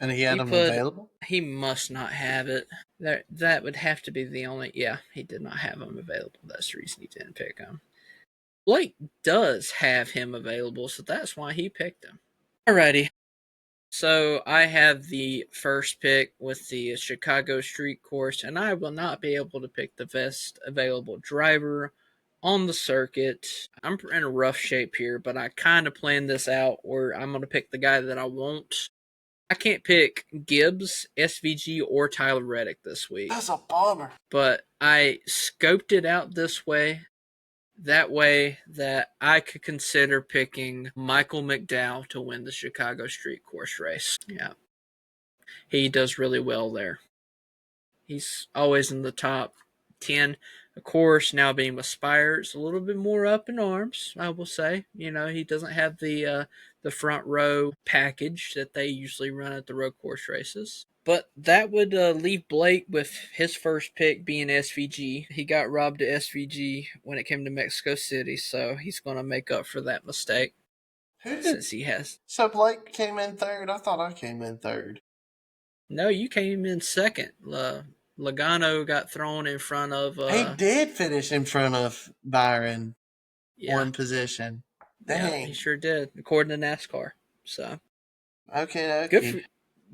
And he had them available? He must not have it. That would have to be the only. Yeah, he did not have them available. That's the reason he didn't pick them. Blake does have him available, so that's why he picked him. Alrighty. So I have the first pick with the Chicago Street Course, and I will not be able to pick the best available driver on the circuit. I'm in a rough shape here, but I kind of planned this out where I'm going to pick the guy that I want. I can't pick Gibbs, SVG, or Tyler Reddick this week. That's a bummer. But I scoped it out this way. That way that I could consider picking Michael McDowell to win the Chicago Street Course race. Yeah. He does really well there. He's always in the top 10. Of course, now being with Spire, it's a little bit more up in arms, I will say. You know, he doesn't have the front row package that they usually run at the road course races. But that would leave Blake with his first pick being SVG. He got robbed to SVG when it came to Mexico City, so he's going to make up for that mistake. Since he has. So Blake came in third? I thought I came in third. No, you came in second. Logano got thrown in front of... he did finish in front of Byron. Yeah. One position. Dang. Yeah, he sure did, according to NASCAR. So Okay.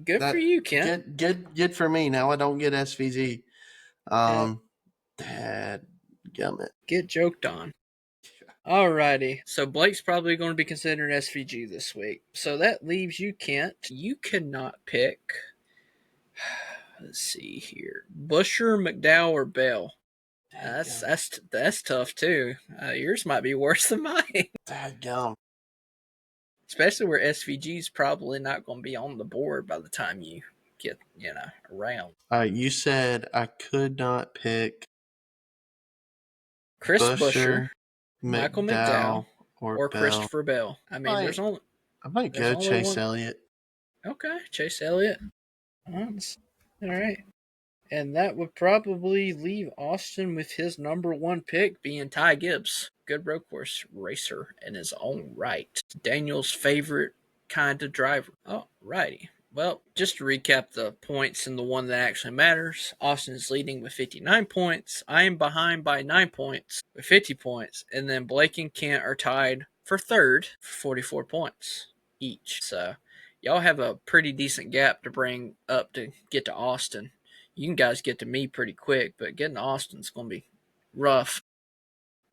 Good for you, Kent. Good for me. Now I don't get SVG. Dad gummit. Get joked on. Alrighty. So Blake's probably going to be considered SVG this week. So that leaves you, Kent. You cannot pick. Let's see here. Busher, McDowell, or Bell. That's tough too. Yours might be worse than mine. Dadgum. Especially where SVG's probably not going to be on the board by the time you get, around. All right, you said I could not pick Chris Busher, Michael McDowell, or Bell. Christopher Bell. I mean, I might go Chase Elliott. Okay, Chase Elliott. All right. And that would probably leave Austin with his number one pick being Ty Gibbs. Good road course racer in his own right. Daniel's favorite kind of driver. Alrighty. Well, just to recap the points and the one that actually matters, Austin is leading with 59 points. I am behind by 9 points with 50 points. And then Blake and Kent are tied for third for 44 points each. So y'all have a pretty decent gap to bring up to get to Austin. You guys get to me pretty quick, but getting to Austin's going to be rough.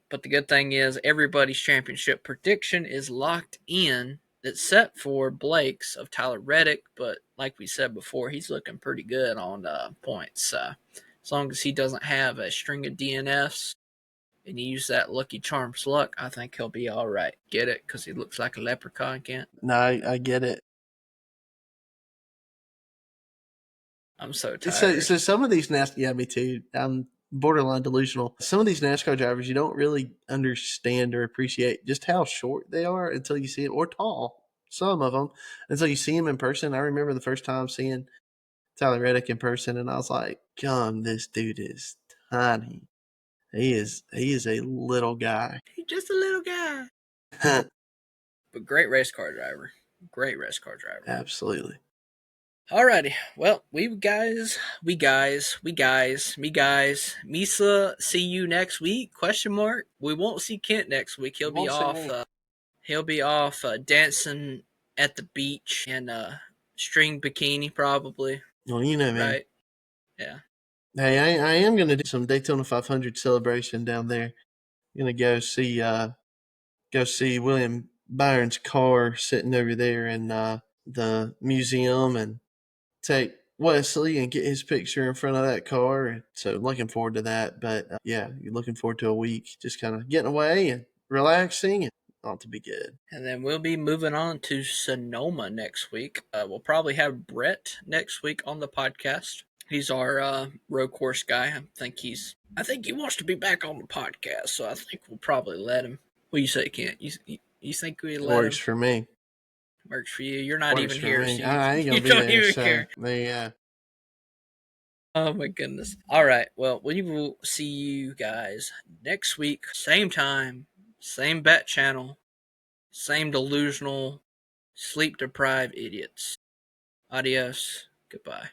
But the good thing is everybody's championship prediction is locked in, except for Blake's of Tyler Reddick. But like we said before, he's looking pretty good on points. As long as he doesn't have a string of DNFs and he uses that Lucky Charms luck, I think he'll be all right. Get it? Because he looks like a leprechaun, Kent? No, I get it. I'm so tired. So some of these NASCAR, yeah, me too. I'm borderline delusional. Some of these NASCAR drivers, you don't really understand or appreciate just how short they are until you see it, or tall. Some of them until you see them in person. I remember the first time seeing Tyler Reddick in person, and I was like, "God, this dude is tiny. He is a little guy. He's just a little guy." But great race car driver. Great race car driver. Absolutely. Alrighty, well, me guys, Misa, see you next week, ? We won't see Kent next week. He'll be off dancing at the beach in a string bikini, probably. Well, you know me. Right? Yeah. Hey, I am going to do some Daytona 500 celebration down there. I'm going to go see William Byron's car sitting over there in the museum, and take Wesley and get his picture in front of that car. So looking forward to that. But yeah, you're looking forward to a week, just kind of getting away and relaxing, and ought to be good. And then we'll be moving on to Sonoma next week. We'll probably have Brett next week on the podcast. He's our road course guy. I think he wants to be back on the podcast, so I think we'll probably let him. What do you say, Kent? You think we let him? Works for me. Works for you. You're not even here. So I ain't gonna be don't there, even so care. Yeah. Oh my goodness. All right. Well, we will see you guys next week. Same time, same bet channel, same delusional, sleep deprived idiots. Adios. Goodbye.